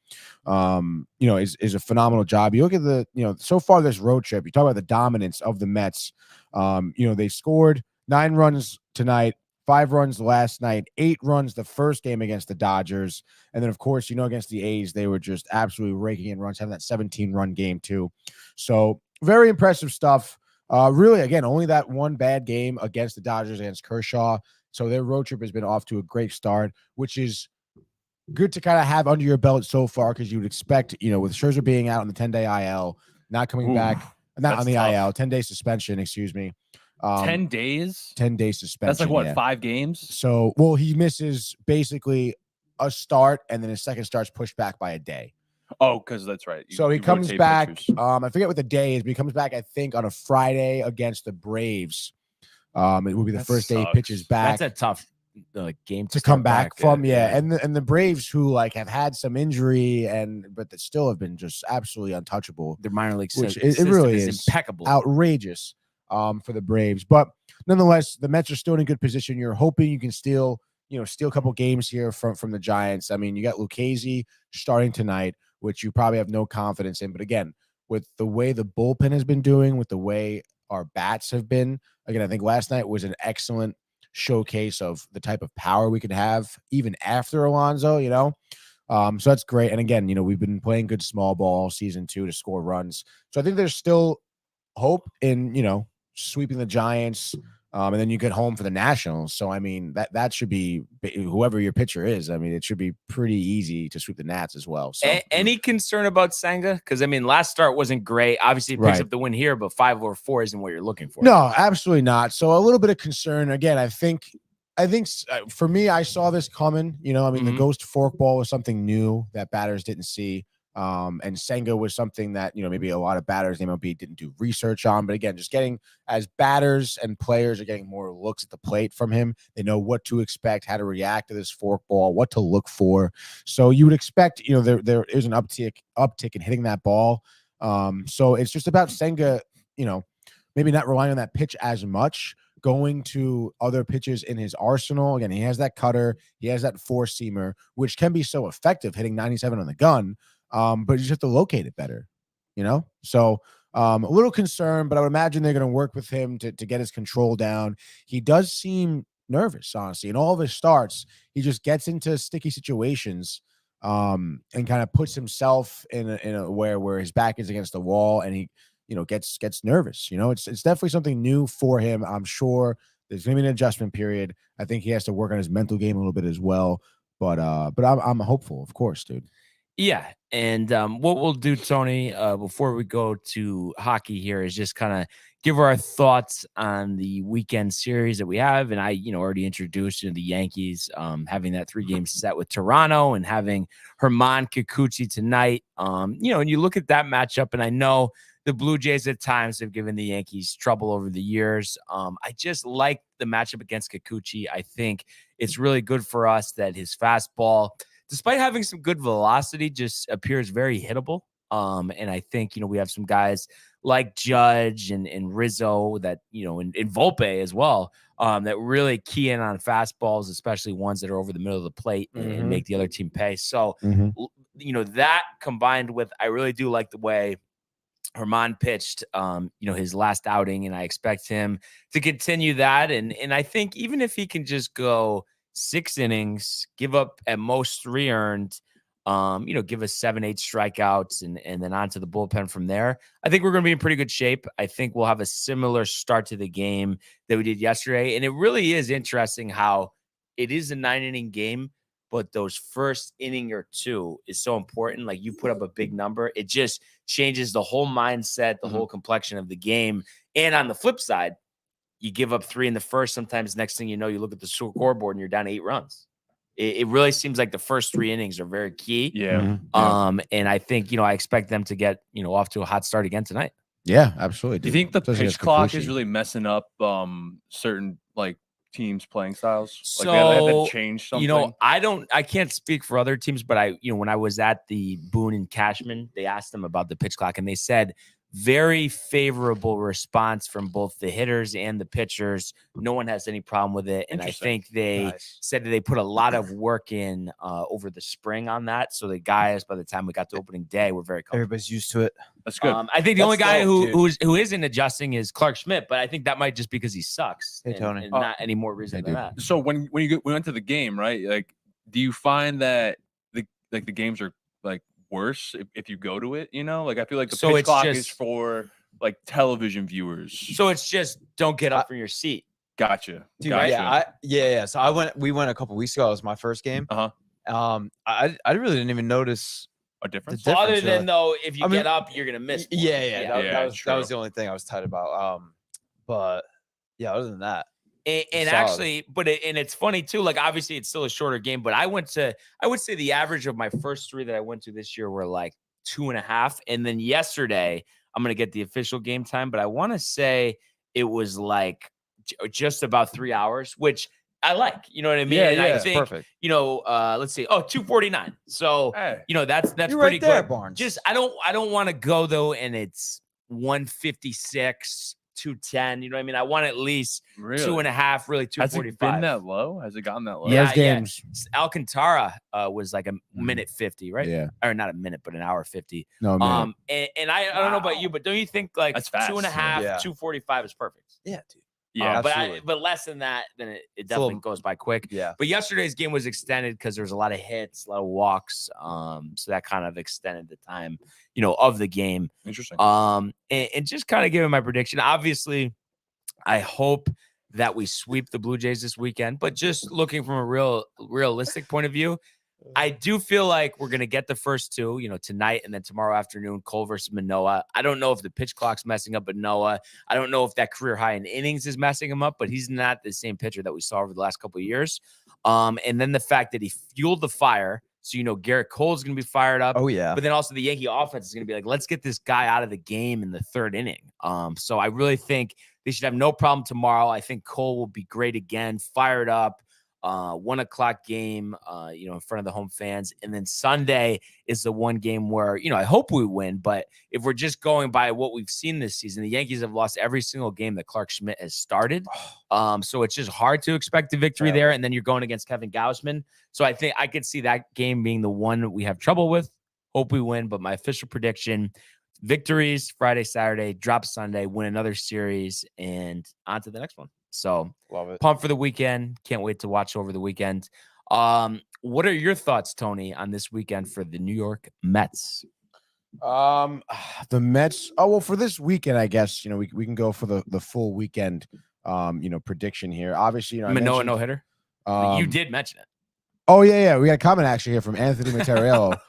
is a phenomenal job. You look at the, so far this road trip, you talk about the dominance of the Mets. They scored 9 runs tonight, 5 runs last night, 8 runs the first game against the Dodgers. And then, of course, against the A's, they were just absolutely raking in runs, having that 17-run game too. So very impressive stuff. Really, again, only that one bad game against the Dodgers against Kershaw. So their road trip has been off to a great start, which is good to kind of have under your belt so far, because you would expect, with Scherzer being out on the 10-day IL, not coming back, not on the tough. IL, 10-day suspension, excuse me. 10 days? 10-day suspension. That's like what, yeah. 5 games? So, well, he misses basically a start, and then his second start's pushed back by a day. Oh, because that's right. So he comes back. I forget what the day is, but he comes back, I think, on a Friday against the Braves. It will be the first day he pitches back. That's a tough game to come back from. Yeah. And the Braves, who have had some injury, but that still have been just absolutely untouchable. Their minor league system, it really is impeccable, outrageous for the Braves. But nonetheless, the Mets are still in a good position. You're hoping you can steal a couple games here from the Giants. I mean, you got Lucchesi starting tonight, which you probably have no confidence in. But again, with the way the bullpen has been doing, with the way our bats have been, again, I think last night was an excellent showcase of the type of power we could have even after Alonso, so that's great. And again, we've been playing good small ball season 2 to score runs. So I think there's still hope in, sweeping the Giants. And then you get home for the Nationals. So, I mean, that should be whoever your pitcher is. I mean, it should be pretty easy to sweep the Nats as well. So, any concern about Senga? Because, I mean, last start wasn't great. Obviously, he picks up the win here, but 5 or 4 isn't what you're looking for. No, absolutely not. So, a little bit of concern. Again, I think for me, I saw this coming. The ghost forkball was something new that batters didn't see. And Senga was something that, maybe a lot of batters in MLB didn't do research on. But again, just getting, as batters and players are getting more looks at the plate from him, they know what to expect, how to react to this forkball, what to look for. So you would expect, there is an uptick in hitting that ball. So it's just about Senga, maybe not relying on that pitch as much, going to other pitches in his arsenal. Again, he has that cutter, he has that 4-seamer, which can be so effective, hitting 97 on the gun. But you just have to locate it better, So a little concerned, but I would imagine they're going to work with him to get his control down. He does seem nervous, honestly. In all of his starts, he just gets into sticky situations and kind of puts himself in a where his back is against the wall, and he gets nervous. It's definitely something new for him. I'm sure there's going to be an adjustment period. I think he has to work on his mental game a little bit as well. But I'm hopeful, of course, dude. Yeah. And what we'll do, Tony, before we go to hockey here, is just kind of give our thoughts on the weekend series that we have. And I, already introduced the Yankees having that 3-game set with Toronto and having Herman Kikuchi tonight. And you look at that matchup, and I know the Blue Jays at times have given the Yankees trouble over the years. I just like the matchup against Kikuchi. I think it's really good for us that his fastball, despite having some good velocity, just appears very hittable. And I think, we have some guys like Judge and Rizzo that, and Volpe as well, that really key in on fastballs, especially ones that are over the middle of the plate and make the other team pay. So, that combined with, I really do like the way Herman pitched, his last outing, and I expect him to continue that. And I think even if he can just go 6 innings, give up at most 3 earned, give us 7-8 strikeouts and then onto the bullpen from there, I think we're going to be in pretty good shape. I think we'll have a similar start to the game that we did yesterday. And it really is interesting how it is a 9-inning game, but those first inning or two is so important. Like you put up a big number, it just changes the whole mindset, the whole complexion of the game. And on the flip side, you give up 3 in the first. Sometimes next thing you know, you look at the scoreboard and you're down 8 runs. It really seems like the first 3 innings are very key. Yeah. And I think, I expect them to get, off to a hot start again tonight. Yeah, absolutely. Do you think the pitch clock is really messing up certain like teams' playing styles? Like they have changed something? I can't speak for other teams, but when I was at the Boone and Cashman, they asked them about the pitch clock and they said very favorable response from both the hitters and the pitchers. No one has any problem with it. And I think they said that they put a lot of work in over the spring on that. So the guys, by the time we got to opening day, were very comfortable. Everybody's used to it. That's good. I think the only guy who isn't adjusting is Clark Schmidt, but I think that might just because he sucks. Hey, Tony. And not any more reason than that. So when we went to the game, right? Like, do you find that the games are like worse if you go to it? Like I feel like the pitch clock is for like television viewers. So it's just don't get up from your seat. Gotcha. Dude, yeah. So we went a couple weeks ago. It was my first game. I really didn't even notice a difference. Other than though, if you get up, you're gonna miss. That was the only thing I was tight about. But yeah, other than that. And actually, and it's funny too. Like obviously, it's still a shorter game, but I would say the average of my first 3 that I went to this year were like 2.5. And then yesterday, I'm gonna get the official game time, but I want to say it was like just about 3 hours, which I like. You know what I mean? Yeah, I think, perfect. Let's see. 2:49. So that's You're pretty right there, good. Barnes. Just I don't want to go though, and it's 156. 210, you know what I mean? I want at least 2.5, really 2:45. Has it been that low? Has it gotten that low? Yeah, games. Alcantara was like a minute 50, right? Yeah. Or not a minute, but an hour 50. No, man. And I don't know about you, but don't you think like that's fast. 2.5, 2:45 is perfect? Yeah, dude. Yeah, but less than that, then it definitely goes by quick. Yeah. But yesterday's game was extended because there was a lot of hits, a lot of walks. So that kind of extended the time, of the game. Interesting. And just kind of giving my prediction. Obviously, I hope that we sweep the Blue Jays this weekend. But just looking from a realistic point of view, I do feel like we're going to get the first 2, tonight and then tomorrow afternoon, Cole versus Manoah. I don't know if the pitch clock's messing up Manoah. I don't know if that career high in innings is messing him up, but he's not the same pitcher that we saw over the last couple of years. And then the fact that he fueled the fire. So, Garrett Cole's going to be fired up. Oh, yeah. But then also the Yankee offense is going to be like, let's get this guy out of the game in the 3rd inning. So I really think they should have no problem tomorrow. I think Cole will be great again, fired up. 1:00 game, in front of the home fans. And then Sunday is the one game where, I hope we win. But if we're just going by what we've seen this season, the Yankees have lost every single game that Clark Schmidt has started. So it's just hard to expect a victory there. And then you're going against Kevin Gausman. So I think I could see that game being the one we have trouble with. Hope we win. But my official prediction, victories Friday, Saturday, drop Sunday, win another series, and on to the next one. So love it. Pumped for the weekend. Can't wait to watch over the weekend. What are your thoughts, Tony, on this weekend for the New York Mets? The Mets. Oh, well, for this weekend, I guess, we can go for the full weekend, prediction here. Obviously, Manoah no hitter. You did mention it. Oh, yeah. We got a comment actually here from Anthony Materiello.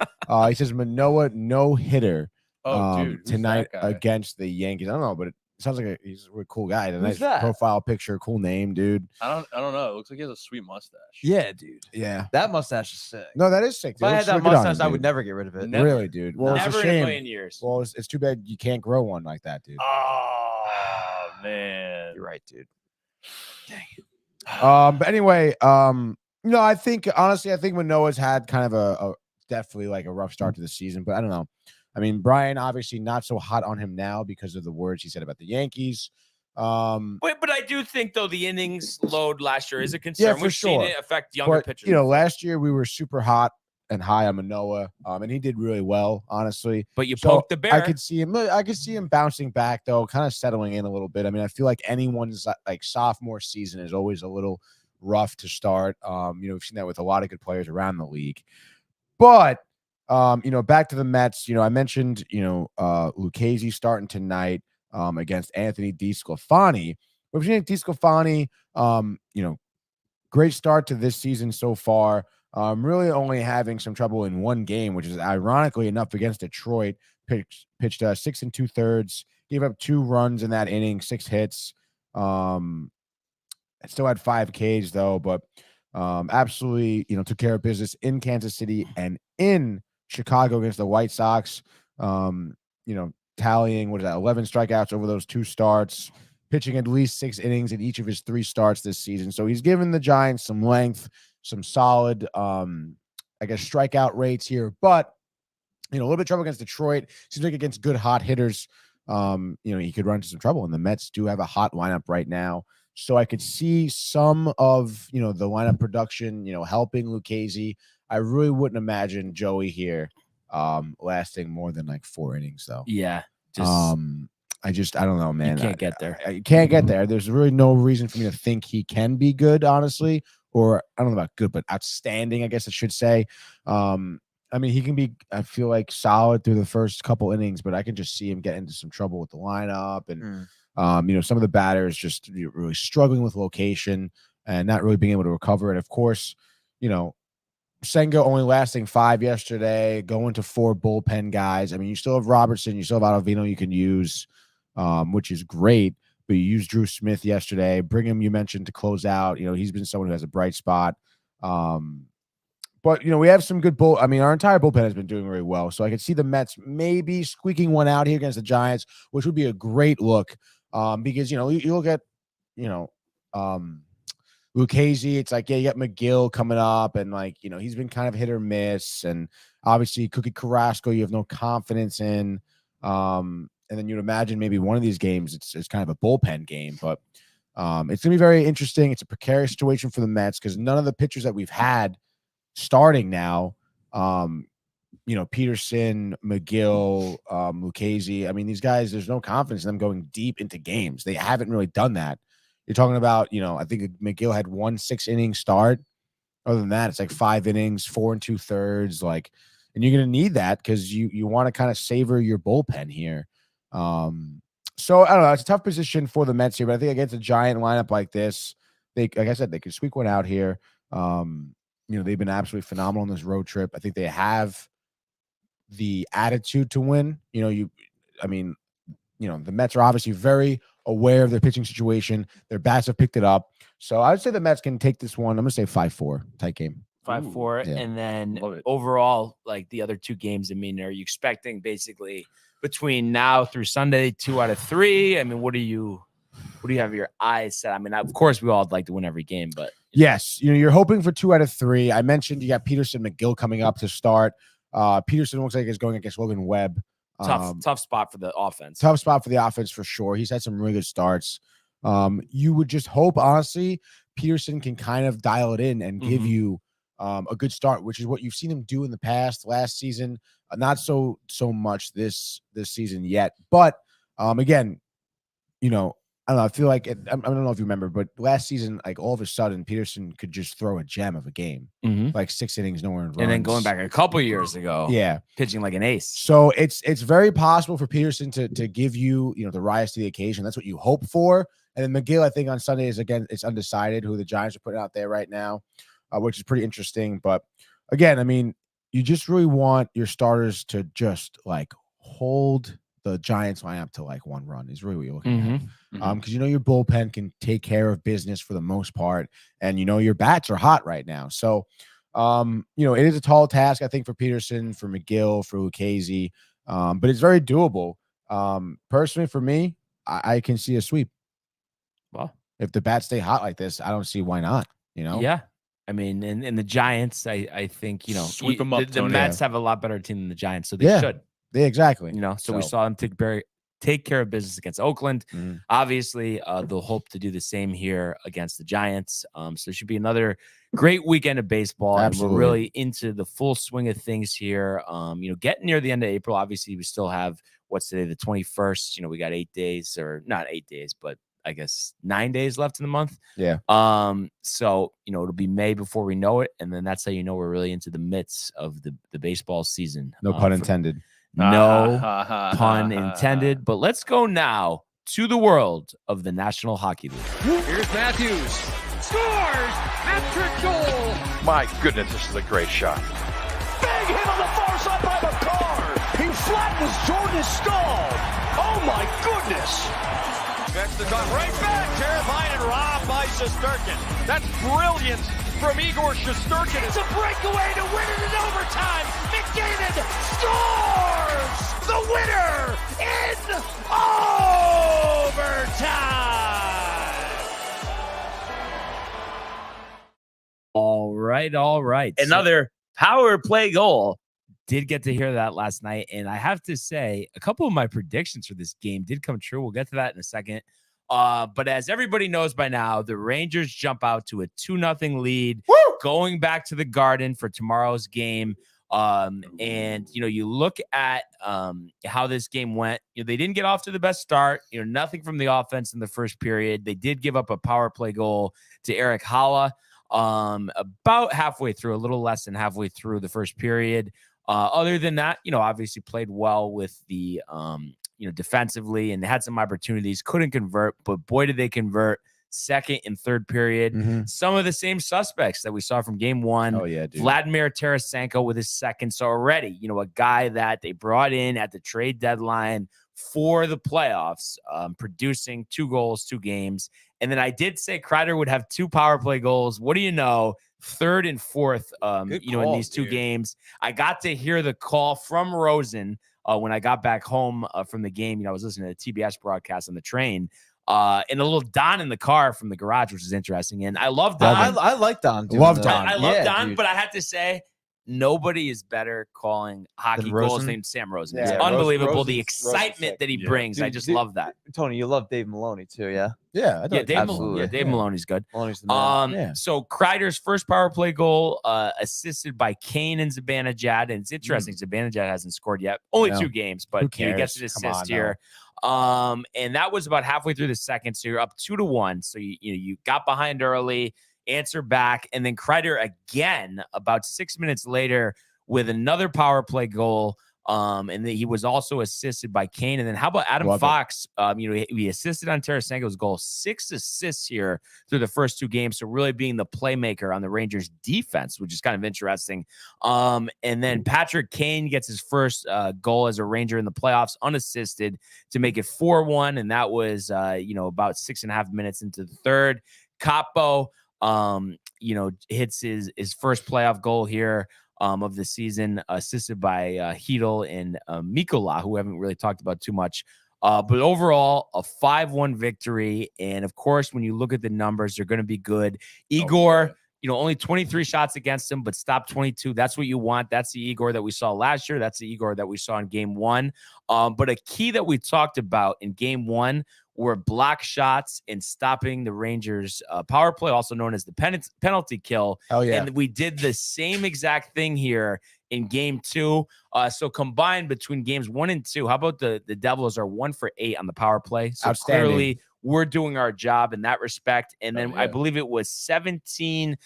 He says Manoah no hitter tonight against the Yankees. I don't know, but sounds like he's a really cool guy. A nice profile picture, cool name, dude. I don't know. It looks like he has a sweet mustache. Yeah, dude. Yeah, that mustache is sick. No, that is sick. If I had that mustache, I would never get rid of it. Really, dude. Well, never it's a in shame. a million years. Well, it's too bad you can't grow one like that, dude. Oh man, you're right, dude. Dang it. But anyway, I think honestly, Manoah's had kind of a definitely like a rough start to the season, but I don't know. I mean, Brian obviously not so hot on him now because of the words he said about the Yankees. But I do think though the innings load last year is a concern. Yeah, for We've seen it affect younger pitchers. Last year we were super hot and high on Manoah, and he did really well, honestly. But you poked the bear. I could see him bouncing back though, kind of settling in a little bit. I mean, I feel like anyone's like sophomore season is always a little rough to start. We've seen that with a lot of good players around the league. But back to the Mets, I mentioned, Lucchesi starting tonight against Anthony DeSclafani. We've seen DeSclafani, great start to this season so far. Really only having some trouble in one game, which is ironically enough against Detroit. Pitched 6 2/3, gave up 2 runs in that inning, 6 hits. Still had 5 Ks though, but absolutely, took care of business in Kansas City and in Chicago against the White Sox. Tallying 11 strikeouts over those 2 starts, pitching at least 6 innings in each of his 3 starts this season. So he's given the Giants some length, some solid, strikeout rates here. But a little bit of trouble against Detroit. Seems like against good hot hitters, he could run into some trouble. And the Mets do have a hot lineup right now. So I could see some of, the lineup production, helping Lucchesi. I really wouldn't imagine Joey here lasting more than like 4 innings though. Yeah. I don't know, man. You can't get there. I can't get there. There's really no reason for me to think he can be good, honestly. Or I don't know about good, but outstanding, I guess I should say. He can be, I feel like, solid through the first couple innings, but I can just see him get into some trouble with the lineup. And, some of the batters just really struggling with location and not really being able to recover. And, of course, Senga only lasting 5 yesterday, going to 4 bullpen guys. You still have Robertson, you still have Ottavino you can use, which is great. But you used Drew Smith yesterday. Brigham, you mentioned, to close out. He's been someone who has a bright spot. But, we have some good our entire bullpen has been doing really well. So I could see the Mets maybe squeaking one out here against the Giants, which would be a great look. Because, you look at, Lucchesi, it's like, you got McGill coming up, and he's been kind of hit or miss. And obviously Cookie Carrasco, you have no confidence in. And then you'd imagine maybe one of these games, it's kind of a bullpen game, but it's going to be very interesting. It's a precarious situation for the Mets because none of the pitchers that we've had starting now, Peterson, McGill, Lucchesi, these guys, there's no confidence in them going deep into games. They haven't really done that. You're talking about, I think McGill had 1 6-inning start. Other than that, it's like 5 innings, 4 2/3, and you're going to need that because you want to kind of savor your bullpen here. So I don't know. It's a tough position for the Mets here, but I think against a Giant lineup like this, like I said, they could squeak one out here. They've been absolutely phenomenal on this road trip. I think they have the attitude to win. The Mets are obviously very aware of their pitching situation. Their bats have picked it up. So I would say the Mets can take this one. I'm going to say 5-4 tight game. 5-4. Yeah. And then overall, like the other 2 games, are you expecting basically between now through Sunday 2 out of 3? What do you have your eyes set? Of course we all would like to win every game, but yes, you're hoping for 2 out of 3. I mentioned you got Peterson, McGill coming up to start. Peterson looks like he's going against Logan Webb. Tough spot for the offense. Tough spot for the offense for sure. He's had some really good starts. You would just hope, honestly, Peterson can kind of dial it in and give you a good start, which is what you've seen him do in the past. Last season, not so much this season yet. But again, I don't know. I feel like I don't know if you remember, but last season, like all of a sudden, Peterson could just throw a gem of a game, like 6 innings, no earned runs. And then going back a couple years ago, pitching like an ace. So it's very possible for Peterson to give you, the rise to the occasion. That's what you hope for. And then McGill, I think on Sunday it's undecided who the Giants are putting out there right now, which is pretty interesting. But again, you just really want your starters to just like hold the Giants lineup to like 1 run is really what you're looking at. Because your bullpen can take care of business for the most part, and your bats are hot right now. So it is a tall task, I think, for Peterson, for McGill, for Lucchesi, but it's very doable. Personally, for me, I can see a sweep. Well, if the bats stay hot like this, I don't see why not. Yeah. In the Giants, I think sweep them up. The Mets have a lot better team than the Giants, so they should. Yeah, exactly. So we saw them take care of business against Oakland. Obviously, they'll hope to do the same here against the Giants. So it should be another great weekend of baseball. Absolutely. And we're really into the full swing of things here. Getting near the end of April, obviously, we still have what's today, the 21st. We got 8 days, or not 8 days, but I guess 9 days left in the month. Yeah. So it'll be May before we know it, and then that's how we're really into the midst of the baseball season. No pun intended. No pun intended. But let's go now to the world of the National Hockey League. Here's Matthews. Scores at goal. My goodness, this is a great shot. Big hit on the far side by McCarr. He flattens Jordan's skull. Oh my goodness. Gets the gun right back. Terrified and robbed by Shesterkin. That's brilliance from Igor Shesterkin. It's a breakaway to win it in overtime. McDavid scores the winner in overtime. All right. Another power play goal. Did get to hear that last night. And I have to say, a couple of my predictions for this game did come true. We'll get to that in a second. But as everybody knows by now, the Rangers jump out to a 2-0 lead, going back to the Garden for tomorrow's game. And, you look at how this game went. They didn't get off to the best start. Nothing from the offense in the first period. They did give up a power play goal to Eric Haula about halfway through, a little less than halfway through the first period. Other than that, obviously played well with the, defensively, and had some opportunities, couldn't convert, but boy, did they convert second and third period. Mhm. Some of the same suspects that we saw from game one. Oh, yeah, dude. Vladimir Tarasenko with his second. So already, a guy that they brought in at the trade deadline for the playoffs, producing 2 goals, 2 games. And then I did say Kreider would have 2 power play goals. What do you know? Third and fourth, in these 2 games. I got to hear the call from Rosen when I got back home from the game. I was listening to the TBS broadcast on the train, and a little Don in the car from the garage, which is interesting. And I love Don. I like Don. Love Don. I love Don, but I had to say, nobody is better calling hockey goals than Sam Rosen. Yeah, It's unbelievable. Rosen's the excitement that he brings. Dude, I just love that. Tony, you love Dave Maloney too, yeah? Yeah, Dave Maloney's good. Maloney's the man. Yeah. So Kreider's first power play goal, assisted by Kane and Zibanejad. And it's interesting, Zibanejad hasn't scored yet. Only 2 games, but he gets an assist here. And that was about halfway through the second. So you're up 2-1. So you got behind early, answer back, and then Kreider again about 6 minutes later with another power play goal. And then he was also assisted by Kane. And then how about Adam Fox? He assisted on Tarasenko's goal, 6 assists here through the first 2 games. So really being the playmaker on the Rangers defense, which is kind of interesting. And then Patrick Kane gets his first goal as a Ranger in the playoffs, unassisted, to make it 4-1. And that was, about 6.5 minutes into the third. Capo, hits his first playoff goal here of the season, assisted by Hedl and Mikola, who we haven't really talked about too much. But overall, a 5-1 victory. And of course, when you look at the numbers, they're going to be good. Igor, only 23 shots against him, but stopped 22. That's what you want. That's the Igor that we saw last year. That's the Igor that we saw in game 1. But a key that we talked about in game 1 were block shots and stopping the Rangers power play, also known as the penalty kill. Hell yeah. And we did the same exact thing here in game 2. So combined between games 1 and 2, how about the Devils are 1 for 8 on the power play? So clearly we're doing our job in that respect. And then I believe it was 17-6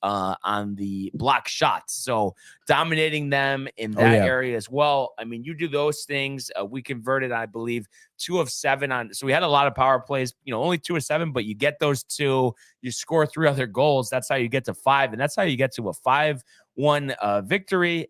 on the block shots. So dominating them in that area as well. I mean, you do those things. We converted, I believe, 2 of 7 on. So we had a lot of power plays, only 2 of 7, but you get those 2, you score 3 other goals. That's how you get to 5. And that's how you get to a 5-1 victory.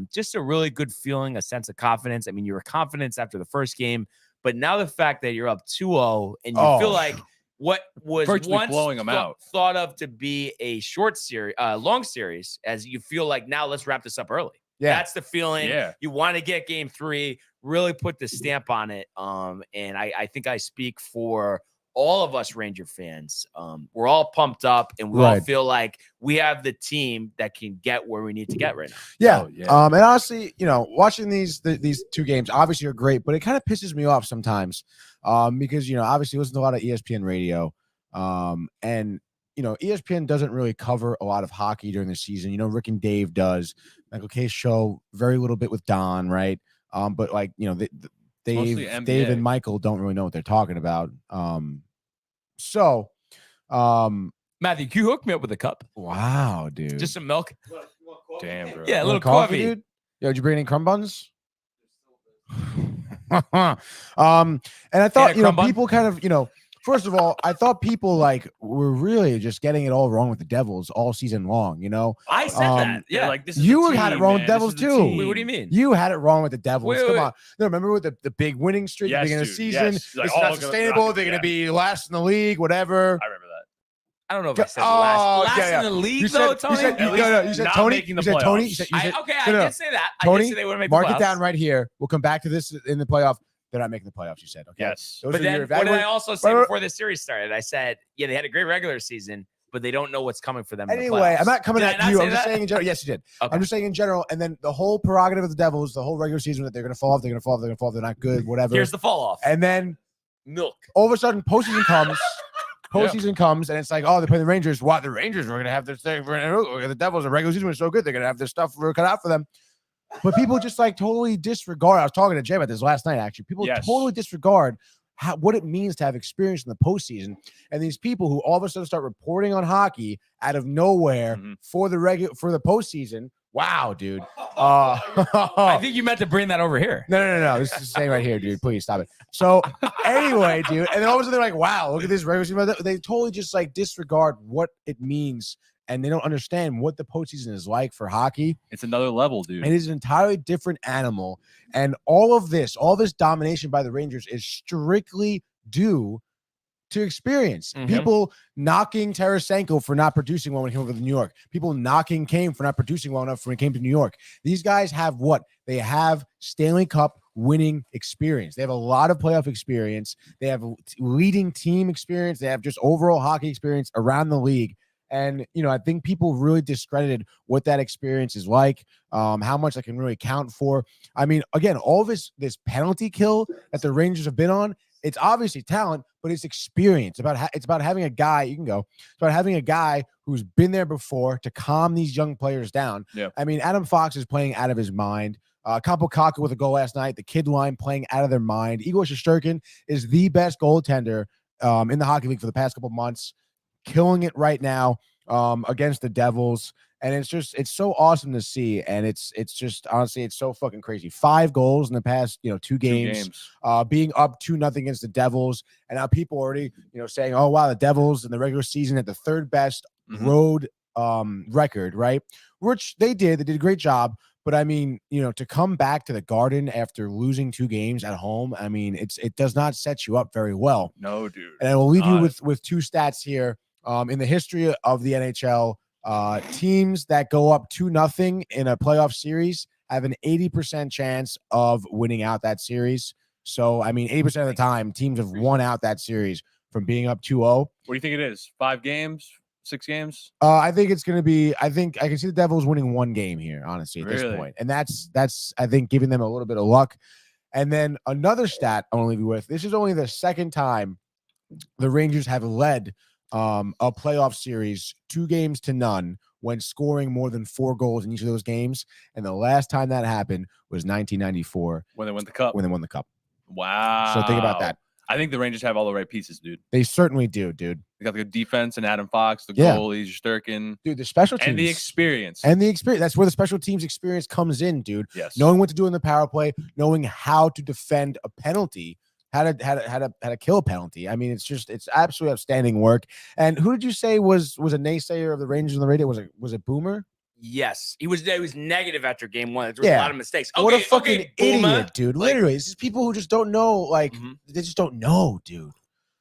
Just a really good feeling, a sense of confidence. I mean, you were confident after the first game, but now the fact that you're up 2-0 and you feel like what was once blowing them out, thought of to be a short series, long series, as you feel like now let's wrap this up early. Yeah, that's the feeling. Yeah, you want to get game 3, really put the stamp on it. And I think I speak for all of us Ranger fans. We're all pumped up, and we all feel like we have the team that can get where we need to get right now. Yeah. And honestly, watching these 2 games obviously are great, but it kind of pisses me off sometimes because, obviously listen to a lot of ESPN radio. And, ESPN doesn't really cover a lot of hockey during the season. Rick and Dave does. Michael K's show very little bit with Don, right? But Dave and Michael don't really know what they're talking about. Matthew, can you hook me up with a cup? Wow, dude. Just some milk. Damn, bro. Yeah, a little coffee. Dude. Yo, did you bring any crumb buns? And I thought, people kind of, First of all, I thought people like were really just getting it all wrong with the Devils all season long. You know, I said that. They're Yeah. like this is you the had it team, wrong with man. Devils This is the too. team. Wait, what do you mean? You had it wrong with the Devils. Wait, Come wait. on. No, remember with the big winning streak at the Yes, beginning of the dude. season? Yes. Like, It's oh, not look at the sustainable. Rockets, They're going to yeah. be last in the league, whatever. I remember that. I don't know if I said Oh, last yeah, yeah. in the league, You though, said, Tony. you said, At least you said not Tony. making You the said Tony. You playoffs. said, you said, Okay, no, I no. did say that. I Tony, did say they would make the mark playoffs. it down right here. We'll come back to this in the playoff. They're not making the playoffs, you said. Okay. Yes. Those But are then, your what did I evaluate- also say Wait, wait. before the series started? I said, yeah, they had a great regular season, but they don't know what's coming for them. in the Anyway, playoffs. I'm not coming Did I at not you. say I'm just that? saying in general. Yes, you did. Okay. I'm just saying in general. And then the whole prerogative of the Devils, the whole regular season, that they're going to fall off, they're going to fall off, they're going to fall off, they're not good, whatever. Here's the fall off. And then Milk. all of a sudden, postseason comes. Postseason comes, and it's like, oh, they play the Rangers. What? The Rangers were going to have their thing. The Devils, the regular season was so good. They're going to have their stuff cut out for them. But people just like totally disregard. I was talking to Jay about this last night, actually. People totally disregard what it means to have experience in the postseason. And these people who all of a sudden start reporting on hockey out of nowhere for the postseason. Wow, dude. I think you meant to bring that over here. No. This is saying right here, dude. Please stop it. So anyway, dude, and then all of a sudden they're like, wow, look at this regular season. They totally just like disregard what it means, and they don't understand what the postseason is like for hockey. It's another level, dude. It is an entirely different animal. And all this domination by the Rangers is strictly due to experience. People knocking Tarasenko for not producing well when he came over to New York. People knocking Kane for not producing well enough when he came to New York. These guys have what? They have Stanley Cup winning experience. They have a lot of playoff experience. They have leading team experience. They have just overall hockey experience around the league. And, you know, I think people really discredited what that experience is like, how much that can really count for. I mean, again, all this penalty kill that the Rangers have been on, it's obviously talent, but it's experience. It's about having a guy, you can go, it's about having a guy who's been there before to calm these young players down. Yeah. I mean, Adam Fox is playing out of his mind. Kaapo Kakko with a goal last night. The kid line playing out of their mind. Igor Shesterkin is the best goaltender in the hockey league for the past couple months, killing it right now against the Devils. And it's so awesome to see. And it's just, honestly, it's so fucking crazy. 5 goals in the past, 2 games. Being up 2-0 against the Devils. And now people already, saying, oh, wow, the Devils in the regular season at the 3rd best road record, right? Which they did a great job. But I mean, to come back to the Garden after losing 2 games at home, I mean, it does not set you up very well. No, dude. And I will leave you with 2 stats here. In the history of the NHL, teams that go up 2-0 in a playoff series have an 80% chance of winning out that series. So, I mean, 80% of the time, teams have won out that series from being up 2-0. What do you think it is? 5 games? 6 games? I think it's going to be, I think I can see the Devils winning 1 game here, honestly, at this point. And that's, I think, giving them a little bit of luck. And then another stat I want to leave you with. This is only the 2nd time the Rangers have led a playoff series 2-0 when scoring more than 4 goals in each of those games. And the last time that happened was 1994 when they won the cup. When they won the cup. Wow. So think about that. I think the Rangers have all the right pieces, dude. They certainly do, dude. They got the good defense and Adam Fox, the goalie, Shesterkin. Dude, the special teams. And the experience. That's where the special teams experience comes in, dude. Yes. Knowing what to do in the power play, knowing how to defend a penalty, how to kill a penalty. I mean, it's absolutely outstanding work. And who did you say was a naysayer of the Rangers on the radio? Was it Boomer? Yes, he was negative after game 1. There was a lot of mistakes. Okay, what a fucking Boomer. idiot, dude. Literally, it's just people who just don't know. Like they just don't know, dude.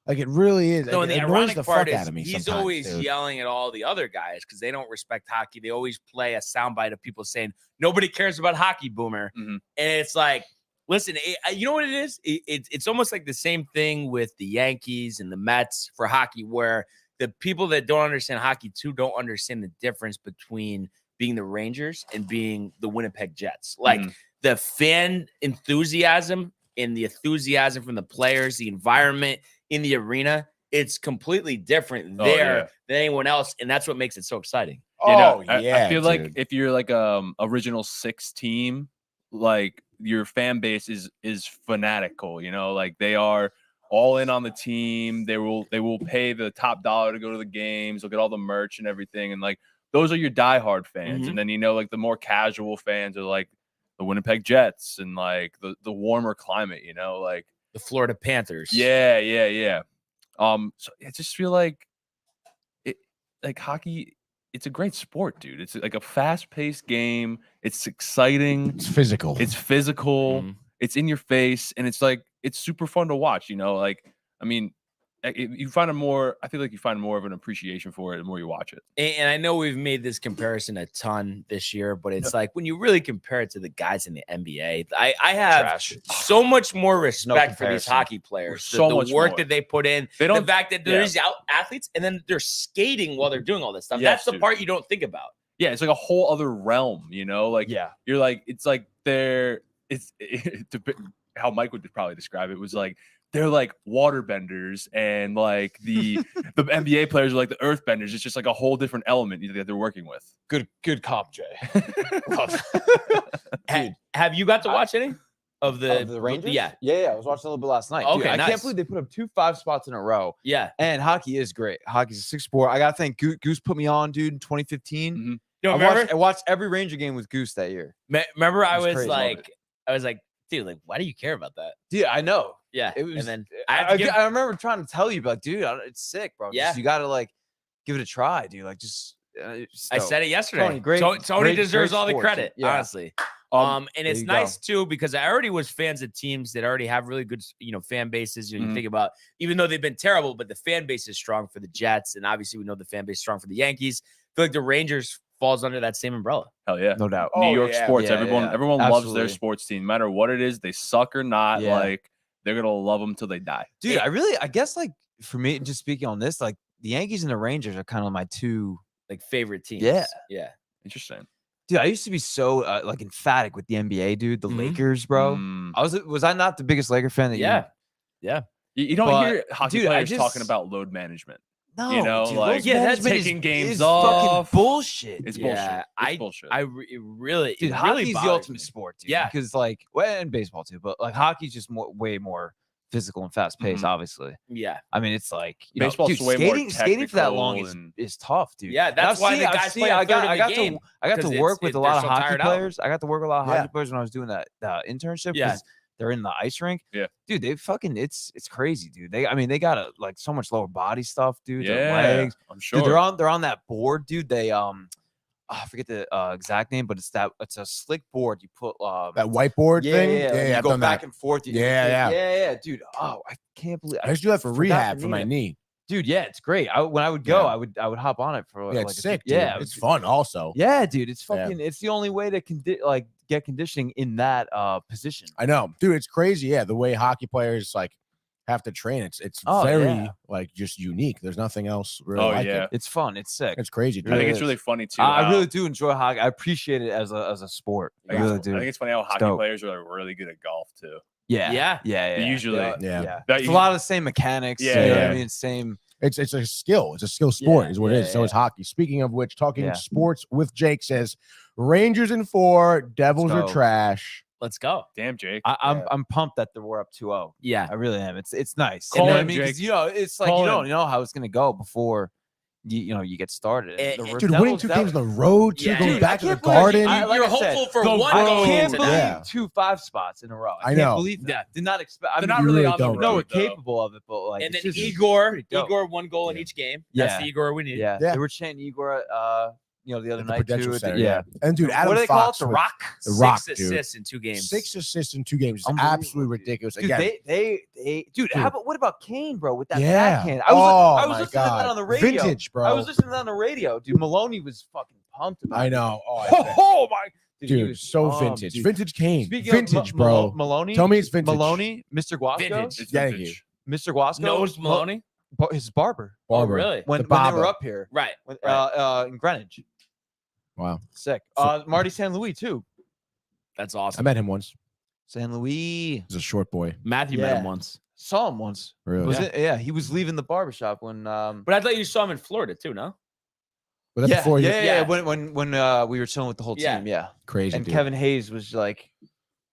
Like it really is. No, and the ironic part is he's always dude. yelling at all the other guys because they don't respect hockey. They always play a soundbite of people saying nobody cares about hockey, Boomer. And it's like, listen, you know what it is? It's almost like the same thing with the Yankees and the Mets for hockey, where the people that don't understand hockey too don't understand the difference between being the Rangers and being the Winnipeg Jets. Like the fan enthusiasm and the enthusiasm from the players, the environment in the arena, it's completely different than anyone else. And that's what makes it so exciting. I feel like if you're like original 6 team, like your fan base is fanatical, like they are all in on the team. They will pay the top dollar to go to the games. They'll get all the merch and everything. And like, those are your diehard fans. And then, like the more casual fans are like the Winnipeg Jets and like the warmer climate, like the Florida Panthers. Yeah. So I just feel like hockey. It's a great sport, dude. It's like a fast-paced game. It's exciting. It's physical. It's physical. It's in your face, and it's super fun to watch. You know, I mean, you find I feel like you find more of an appreciation for it the more you watch it. And I know we've made this comparison a ton this year, but it's like when you really compare it to the guys in the NBA, I have so much more respect for these hockey players. So the much work more. that they put in, the fact that there's athletes and then they're skating while they're doing all this stuff. Yes, That's the part you don't think about. Yeah, it's like a whole other realm, you know? Like, you're like, it's like how Mike would probably describe it was like, they're like water benders, and like the NBA players are like the earth benders. It's just like a whole different element that they're working with. Good comp, Jay. Have you got to watch any of the Rangers? Yeah. I was watching a little bit last night. Okay, Dude, I nice. can't believe they put up 2 5 spots in a row. Yeah. And hockey is great. Hockey's a 6 sport. I gotta thank Goose put me on, dude, in 2015. I watched every Ranger game with Goose that year. Remember, I was crazy. like, dude, like, why do you care about that? Dude, I know. Yeah. It was. And then I remember trying to tell you, but like, dude, it's sick, bro. Yeah. You gotta like give it a try, dude. Like, just. I said it yesterday. Tony deserves all the sport, credit, yeah. honestly. And it's nice too because I already was fans of teams that already have really good, fan bases. You think about, even though they've been terrible, but the fan base is strong for the Jets, and obviously we know the fan base is strong for the Yankees. I feel like the Rangers falls under that same umbrella. Hell yeah, no doubt. New York sports, everyone loves Absolutely. their sports team, no matter what it is. They suck or not, like they're gonna love them till they die. Dude, I guess like for me, just speaking on this, like the Yankees and the Rangers are kind of my two favorite teams. Yeah. Interesting. Dude, I used to be so like emphatic with the NBA, dude. The Lakers, bro. Was I not the biggest Laker fan that You don't hear hockey players talking about load management. No, you know, dude, like that's taking games is off. Fucking bullshit. It's Yeah, bullshit. It's bullshit. It really, dude, it hockey's really the bothers ultimate me. sport, dude. Yeah. Because like, and baseball too, but like hockey's just way more physical and fast paced. Obviously, Yeah. I mean, it's like Baseball's dude, way more skating for that long technical is tough, dude. Yeah, that's why the guys play a third of the game. I got to 'cause work with a lot of they're so hockey tired out. players. I got to work with a lot of hockey players when I was doing that internship. Yeah. They're in the ice rink. Yeah. Dude, they fucking it's crazy, dude. They got like so much lower body stuff, dude. Yeah, Their legs. I'm sure. Dude, they're on that board, dude. They I forget the exact name, but it's a slick board. You put that whiteboard thing. You I've go done back that. and forth. Yeah, dude. Oh, I can't believe I used to do that for forgot rehab the for my name. knee. Dude, yeah, it's great. When I would go, I would hop on it for Yeah, like it's sick. Dude. Yeah, it's fun. Also, yeah, dude, it's fucking. It's the only way to get conditioning in that position. I know, dude. It's crazy. Yeah, the way hockey players like have to train. It's Oh, very yeah. like just unique. There's nothing else really. Oh, like yeah. it. It's fun. It's sick. It's crazy. I Dude. think it's really funny too. I how- really do enjoy hockey. I appreciate it as a sport. I really do. I think it's funny how hockey dope. players are like really good at golf too. Yeah. Usually. Yeah. It's a lot of the same mechanics. Yeah, you know what yeah. I mean? Same. It's a skill. It's a skill sport, is what it is. So yeah. is hockey. Speaking of which, talking Yeah. sports with Jake says Rangers in 4, Devils are So- trash. Let's go. Damn, Jake. I'm pumped that we're up 2-0. Yeah. I really am. It's nice. Call You know what I him, mean? 'Cause, Jake. you know, it's like Call you don't him. know how it's gonna go before you get started. Dude, winning 2 games on the road, too, Yeah, going dude, back to the Garden. You're hopeful for one I goal can't tonight. believe Yeah. 2 5 spots in a row. I I can't know. believe that. Yeah. Did not expect. They're I not mean, really really on the don't. road. no, we're though. capable of it, but like And then it's just Igor, pretty dope. 1 goal in each game. Yeah. That's the Igor we need. Yeah, Yeah. they were chanting Igor. The other At the night Prudential too. Center, Yeah. And dude, Adam What do they call it? Fox The with Rock. The Rock, 6 dude. assists in 2 games. 6 assists in 2 games is Unbelievable, absolutely dude. ridiculous. Dude, Again, dude, what about Kane, bro? With that yeah. backhand, Oh, I was my listening to that God. on the radio. Vintage, bro. I was listening to that on the radio, dude. Maloney was fucking pumped about I it. know. Oh, I bet. Oh my, dude, he was so pumped, vintage. dude. Vintage Kane. Speaking Vintage, of bro. Maloney, Tell me it's vintage. Maloney, Mr. Guasco, Vintage. It's Thank vintage. Mr. Guasco Knows Maloney? his barber. Barber. Oh, really? When The they Baba. were up here, Right. when, Right. in Greenwich. Wow. Sick. Marty San Luis too. That's I awesome. met him once. San Luis. He's a short boy. Matthew met him Yeah. once. Saw him once. Really? Was it? Yeah, he was leaving the barbershop when. But I thought you saw him in Florida too, no? Was that before you? yeah. When we were chilling with the whole Yeah. team, yeah. Crazy, And dude. Kevin Hayes was like,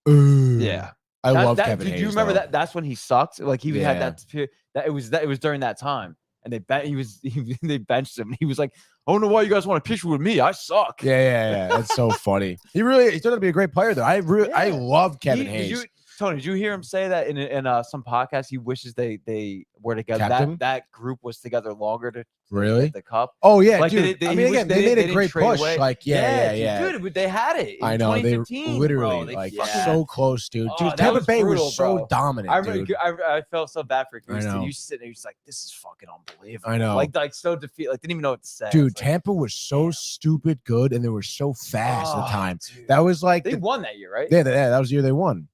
Ooh. yeah. I love Kevin Do Hayes. you remember though. that? That's when he sucked. Like he had Yeah. that period. It was during that time, and they benched him. And he was like, "I don't know why you guys want to picture with me. I suck." Yeah. That's so funny. He turned out to be a great player, though. I Yeah. love Kevin Did Hayes. you- Tony, did you hear him say that in some podcast? He wishes they were together. Kept him? That group was together longer to Really? get the cup. Oh yeah, Like, dude. I he mean, wished again, they made a didn't great trade push. away. Like, yeah. Dude, but they had it. In I know they 2015, literally bro. like Yeah. so close, dude. Oh, Dude, that Tampa was Bay brutal, was so bro. dominant, I remember, dude. I felt so bad for I Houston. know. You sitting there, you're just like, this is fucking unbelievable. I know. Like so defeat. Like didn't even know what to say. Dude, It's like, Tampa was so stupid good, and they were so fast at the oh, time. dude. That was like, They won that year, right? yeah, that was the year they won.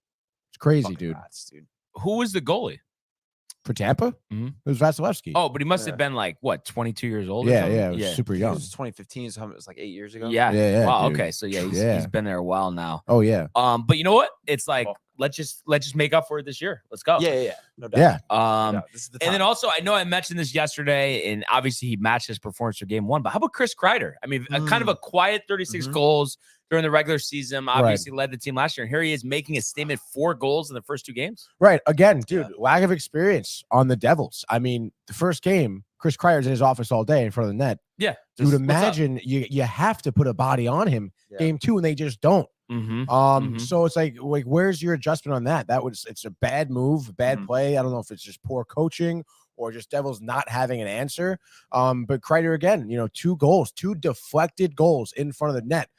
It's crazy, Fucking dude. rats, dude. Who was the goalie? For Tampa, Mhm. it was Vasilevsky. Oh, but he must Yeah. have been like what, 22 years old? or yeah, something? yeah, it was super It young. was 2015, so it was like 8 years ago. Yeah. Yeah, Wow. dude. Okay. So yeah, Yeah. he's been there a while now. Oh yeah, But you know what? It's like let's just make up for it this year. Let's go. Yeah. No doubt. yeah. Um, No, this is the and then time. also, I know I mentioned this yesterday, and obviously he matched his performance for game one. But how about Chris Kreider? I mean, kind of a quiet 36 goals during the regular season. Obviously led the team last year, and here he is making a statement, 4 goals in the first 2 games. Right. Again, dude, lack of experience on the Devils. I mean, the first game, Chris Kreider's in his office all day in front of the net. Yeah, You would just, what's up? imagine you have to put a body on him Yeah. game 2, and they just don't. Mhm. So it's like where's your adjustment on that? It's a bad move, bad Mm-hmm. play. I don't know if it's just poor coaching or just Devils not having an answer. But Kreider again, 2 goals, 2 deflected goals in front of the net.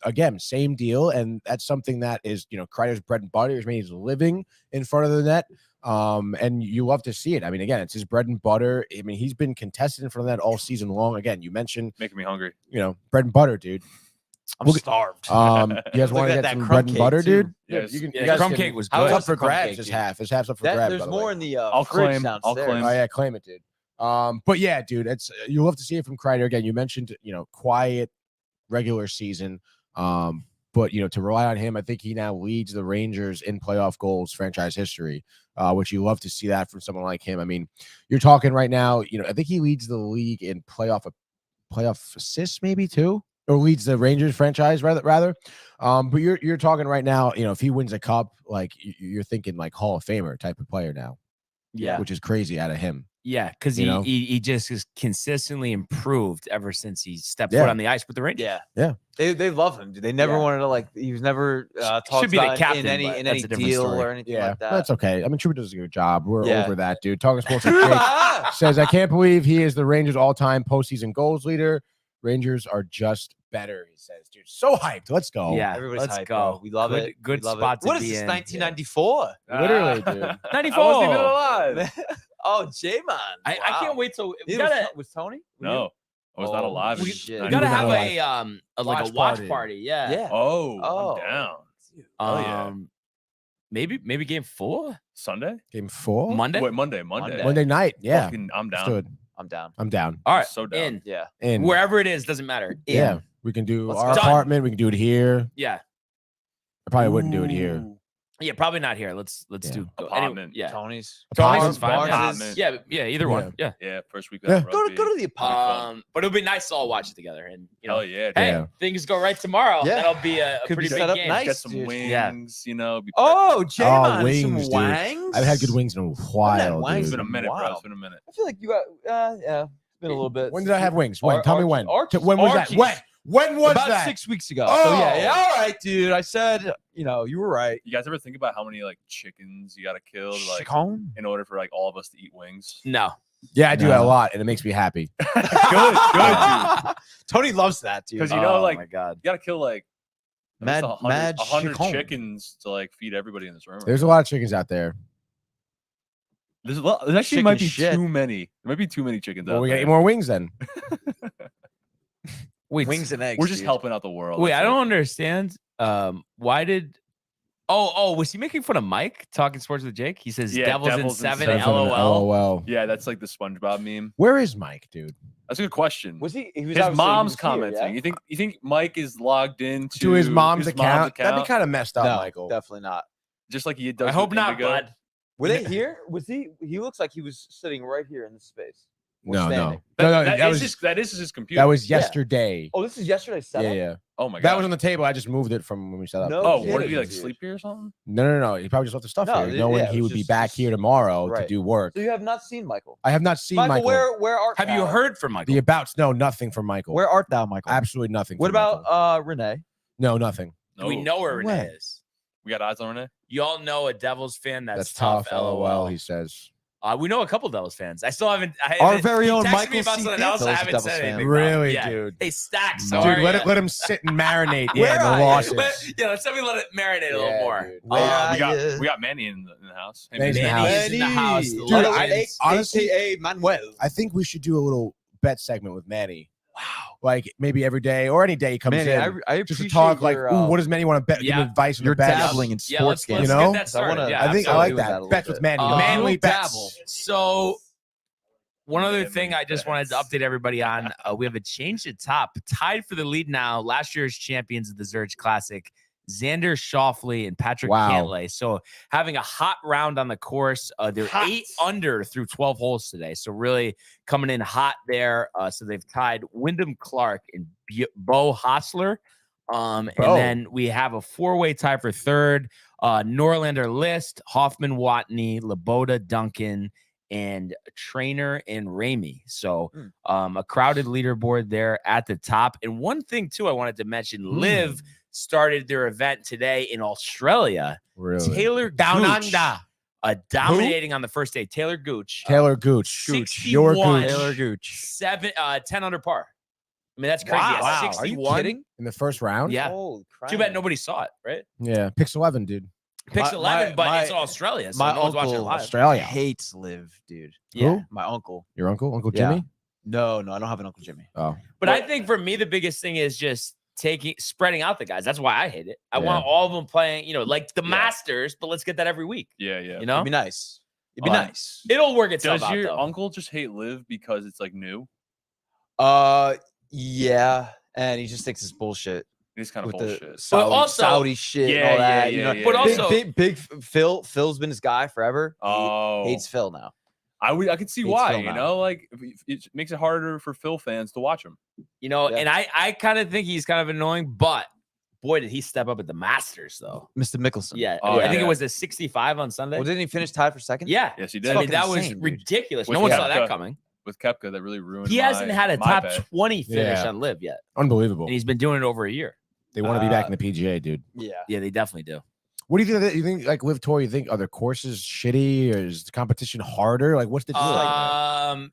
Again, same deal, and that's something that is Kreider's bread and butter. I mean, he's living in front of the net. And you love to see it. I mean, again, it's his bread and butter. I mean, he's been contested in front of that all season long. Again, you mentioned, Making me hungry. bread and butter, dude. I'm starved. You guys Look want to at get that some crumb bread and cake, butter, too. dude? Yes. You can, Yeah, you the guys crumb can- cake was How's good. up for Crumb grabs? cake, This dude. half. This half's up for grabs. There's by the more way. in the I'll fridge claim. I'll downstairs. claim. Oh yeah, claim it, dude. But yeah, dude, it's you love to see it from Kreider again. You mentioned quiet regular season. But to rely on him, I think he now leads the Rangers in playoff goals franchise history, which you love to see that from someone like him. I mean, you're talking right now, I think he leads the league in playoff assists, maybe too, or leads the Rangers franchise rather. But you're talking right now, if he wins a cup, like you're thinking like Hall of Famer type of player now, Yeah. which is crazy out of him. Yeah, because he just has consistently improved ever since he stepped foot on the ice with the Rangers. Yeah. They love him. Dude. They never wanted to he was never talked Should be the about captain, in but any that's a different deal story. or anything Yeah, like that. that's okay. I mean, Trouba does a good job. We're Yeah. over that, dude. Talking sports with Jake says, I can't believe he is the Rangers all-time postseason goals leader. Rangers are just better, he says, dude. So hyped. Let's go. Yeah, Everybody's let's hyped, go. bro. We love it. Good We love spot it. to What is be this? in. 1994. Literally, dude. 94. I wasn't even alive. Oh, J-Man. I can't wait till we It gotta was Tony? No, I was not Oh, alive. we, shit. we I gotta knew have that a like a watch watch party. party. Yeah. Yeah. Oh, Oh. I'm down. Hell yeah. Maybe game 4 Sunday? Game 4? Monday. Wait, Monday. Monday night. Yeah. Fucking, I'm down. Let's do it. I'm down. I'm down. All right, So down. in Yeah. And wherever it is doesn't matter. In. yeah, we can do Let's our go. apartment. We can do it here. Yeah. I probably wouldn't do it here. Yeah, probably not here. Let's Yeah. do Apartment. yeah. Tony's. Tony's Apartment. is fine. Apartment. Yeah, either one. Yeah. Yeah, first week. Yeah. Go to the apartment. But it'll be nice to all watch it together. And Hell yeah. Dude. hey, Yeah. things go right tomorrow. Yeah. That'll be a Could be pretty set big up game. nice. Get some dude. wings, Yeah. Be Oh, J-Man. wings, some dude. wangs. I've had good wings in a while, wangs It's dude. been a minute, bro. Wow. It's been a minute. I feel like you got, yeah, it's been a little bit. When did I have wings? When? Ar- Tell me Archie- when. Archie's- When was Archie's- that? When was About that? 6 weeks ago. Oh. So yeah, all right, dude. I said, you were right. You guys ever think about how many like chickens you gotta kill to, like Chicon? in order for like all of us to eat wings? No. Yeah, I do No. that a lot, and it makes me happy. good, dude. Tony loves that, dude. Because you know, Oh, like my God. you gotta kill like Mad 100 chicon. chickens to like feed everybody in this room. There's a lot of chickens out there. There's actually Chicken might be shit. too many. There might be too many chickens Well, out we gotta there. eat more wings then. Wait, Wings and eggs. We're just dude. helping out the world. wait, That's I it. don't understand. Why did was he making fun of Mike talking sports with Jake? He says Yeah, Devils in Devils in 7, seven. LOL. LOL. Yeah, that's like the SpongeBob meme. Where is Mike, dude? That's a good question. Was he? He was His obviously- he mom's was here, commenting. yeah? You think Mike is logged into To his mom's account? That'd be account? kind of messed up, No, Michael. definitely not. Just like he does. I hope with not, Indigo. bud. Were they here? Was he? He looks like he was sitting right here in this space. Or No, no. standing. No, That that is was that is his computer. that was Yeah. yesterday. Oh, this is yesterday's setup. Yeah, yeah. Oh my god. That was on the table. I just moved it from when we set up. No Oh, kidding, what did he like dude. sleep here or something? No. He probably just left the stuff No, here, yeah, knowing it he was would be just- back here tomorrow to Right. do work. So you have not seen Michael. I have not seen Michael, Michael. where art? Have you thou? heard from Michael? The abouts? No, nothing from Michael. Where art thou, Michael? Absolutely nothing. What from about Michael. Renee? No, nothing. Do we know where No way. Renee is? We got odds on Renee? You all know a Devils fan that's tough. LOL. LOL. He says. We know a couple Devils fans. I still haven't. Our very he own texted Michael me about C. something else. I Devils haven't said fan. anything. about. Really, Yeah. dude? Hey, Stacks. Dude, Sorry. let him sit and marinate. Where Yeah, are the you? losses. Let's let it marinate a little Yeah, more. dude. We got Manny in the house. Hey, Manny's in the Manny house. is in the house. The Dude, legends. honestly, AKA Manuel. I think we should do a little bet segment with Manny. Wow. Like maybe every day or any day he comes Manny, in. I Just appreciate to talk like, your, ooh, what does Manny want to bet? Give yeah. him advice on you're the bets. dabbling in Yeah, sports let's you games. know? get that started. I I think I like do that a that. little Bets bit. with Manny. Uh, Manly you bets. So one other Manly thing I just wanted to bets. update everybody on, we have a change at top, tied for the lead now. Last year's champions of the Zurich Classic, Xander Schauffele and Patrick Wow. Cantlay. So having a hot round on the course. They're Hot. 8 under through 12 holes today. So really coming in hot there. So they've tied Wyndham Clark and Bo Hostler. And Bo. then we have a 4-way tie for third. Norlander List, Hoffman Watney, Laboda Duncan, and Trainer and Ramey. So a crowded leaderboard there at the top. And one thing too I wanted to mention, Liv started their event today in Australia. Really? Taylor Down Gooch, under. dominating on the first day. Taylor Gooch. Taylor Gooch. Your 61. Gooch. Taylor Gooch. 10 under par. I mean, that's crazy. Wow. Yeah, Are you 61. kidding? In the first round? Yeah. Holy crap. Too bad nobody saw it, right? Yeah. Pix 11, dude. Picks 11, but my- it's Australia. So my no one's watching it uncle live. Australia. hates Liv, dude. Yeah. Who? My uncle. Your uncle? Uncle Yeah. Jimmy? No, I don't have an Uncle Jimmy. Oh. But I think for me, the biggest thing is just spreading out the guys. That's why I hate it. I want all of them playing, like the Masters, but let's get that every week. Yeah, yeah. You know, It'd be nice. It'd be Uh, nice. it'll work itself Does out. your Though. uncle just hate Liv because it's like new? Yeah, and he just thinks it's bullshit It's kind of with bullshit. the Saudi, also- Saudi shit Yeah, and all that. yeah, you know, yeah, But yeah. also- big Phil. Phil's been his guy forever. Oh, He hates Phil now. I could see Hates why. Phil You now. know, like it makes it harder for Phil fans to watch him. Yeah. And I kind of think he's kind of annoying, but boy, did he step up at the Masters though. Mr. Mickelson. Yeah, Oh, I think yeah. it was a 65 on Sunday. Well, didn't he finish tied for second? Yeah, Yes, he I did. mean that fucking was insane, dude. ridiculous. With No one saw that Koepka. coming. With Koepka, that really ruined. He hasn't had a my top bet. 20 finish Yeah. on Live yet, Unbelievable. and he's been doing it over a year. They want to be back in the PGA, dude. Yeah. Yeah, they definitely do. What do you think? You think like Live Tour? You think are the courses shitty or is the competition harder? Like, what's the deal?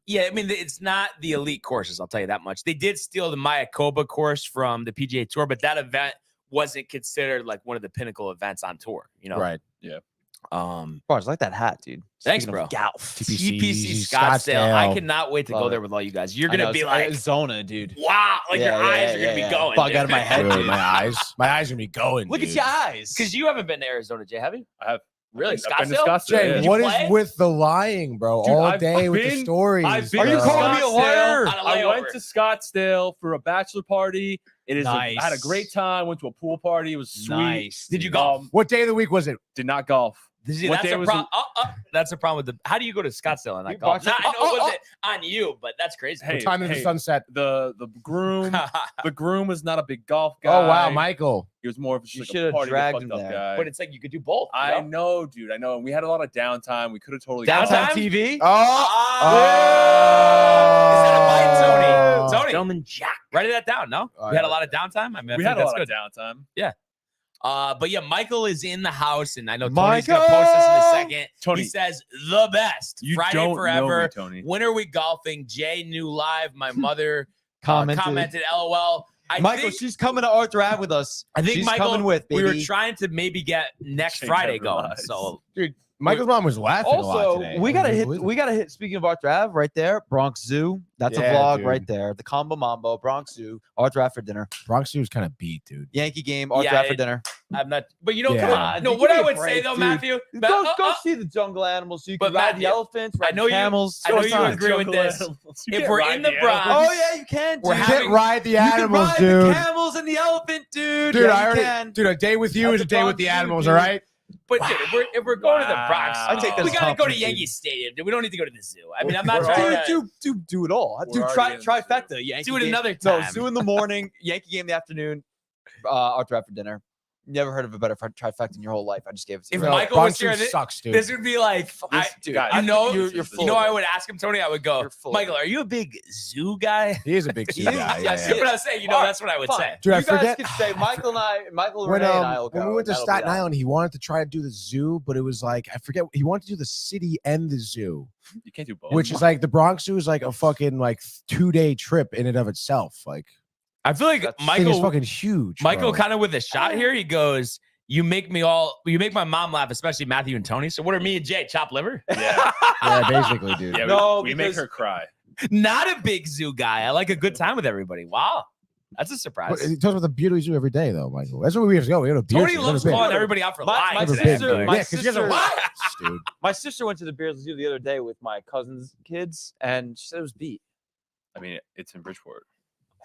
Yeah, I mean, it's not the elite courses. I'll tell you that much. They did steal the Mayakoba course from the PGA Tour, but that event wasn't considered like one of the pinnacle events on tour. Right. Um, Bro, I like that hat, dude. Thanks, Speaking bro. of golf. TPC Scottsdale. I cannot wait to go Love there it. with all you guys. You're I know, gonna be it's like, Arizona, dude. wow, like your Yeah, eyes are gonna yeah. be going. Bug out of my head, Dude, dude. my eyes gonna be going. Look at dude. your eyes. Because you haven't been to Arizona, Jay, have you? I have. Really, I've been to Scottsdale? Scottsdale, Jay, yeah. Did you what play? is with the lying, bro? Dude, All I've day with the been- stories. I've been Are you to calling me a Scottsdale. liar? On a I went layover. to Scottsdale for a bachelor party. It is. I had a Nice. great time. Went to a pool party. It was sweet. Nice. Did you dude. golf? What day of the week was it? Did not golf. See, What that's day a was problem. That's a problem with the. How do you go to Scottsdale and not You golf? boxed Nah, it? I know it wasn't on you, but that's crazy. Hey, What time is the hey, sunset? The groom. The groom was not a big golf guy. Oh wow, Michael. He was more of You just should like have a party dragged fucked him up there. guy. But it's like you could do both. you I know? know, dude. I know. And we had a lot of downtime. We could have totally Downtime? TV? Is that a bite, Oh. Tony? Gentleman Jack. Write that down. No, Oh, we had yeah. a lot of downtime. I mean, I We think had a that's lot good. of downtime. But yeah, Michael is in the house, and I know Tony's gonna Michael! post this in a second. Tony, He says the best. you Friday don't forever. know me, Tony. When are we golfing? Jay knew live. My mother Commented. LOL. I Michael, think, she's coming to Arthur Ave with us. I think she's Michael, coming with, baby. we were trying to maybe get next Change Friday every going. lives. So Michael's mom was laughing a lot Also, today. we gotta hit. Unbelievable. We gotta hit. Speaking of Arthur Ave, right there, Bronx Zoo. That's Yeah, a vlog dude. right there. The Combo Mambo, Bronx Zoo, Arthur Ave for dinner. Bronx Zoo was kind of beat, dude. Yankee game, Arthur Yeah, Ave for dinner. I'm not. But you know, Yeah. come on. No, Dude, what give I me a would say break, though, dude. Matthew. Go see the jungle animals. So you But can ride the Matthew, elephants, ride I know the you- camels. I know It's you fine. agree with this. You If can't we're ride in the the Bronx, Oh yeah, you can. We're dude. You having- can't ride the You can animals, ride dude. the camels and the elephant, dude. Dude, yeah, I you already, can. dude, a day with you At is a the day with Bronx the Zoo, animals, dude. all right? But dude, if we're going to the Bronx, Wow. I take we this gotta go to compliment, Yankee dude. Stadium. Dude, we don't need to go to the zoo. I mean, I'm not We're trying already- to Do it all. We're Dude, already in the trifecta. Yankee do it game. another No, time. zoo in the morning, Yankee game in the afternoon, Arthur Ave for dinner. Never heard of a better trifecta in your whole life. I just gave it to If you. No, Michael was Bronson here, sucks, dude. this would be like, Dude, guy- I you know, think you're full you know, of I it. would ask him, Tony. I would go, You're full of Michael, it. are you a big zoo guy? He is a big He guy. is, Yeah, yes, yeah. he But I'm saying, you know, that's what I would Fine. say. Dude, I you guys forget- could say Michael and When Renee and I will go. we went to That'll be Staten that. Island, he wanted to try to do the zoo, but it was like I forget. He wanted to do the city and the zoo, You can't do both. which is like the Bronx Zoo is like a fucking like 2-day trip in and of itself. Like I feel like That's- thing is Michael, fucking huge. Michael bro. kind of with a shot here. He goes, you make my mom laugh, especially Matthew and Tony. So what are me and Jay? Chop liver? yeah, Yeah, basically, dude. yeah. No, we make because- her cry. Not a big zoo guy. I like a good time with everybody. Wow. That's a But surprise. he talks about the Beauty Zoo every day, though, Michael. That's where we have to go. We go to Beer Tony Zoo. loves Never been. calling everybody out for My lying. Never today. been, dude. my Yeah, 'cause you guys are sister- liars, dude. My sister went to the Bears Zoo the other day with my cousin's kids, and she said it was beat. I mean, it's in Bridgeport.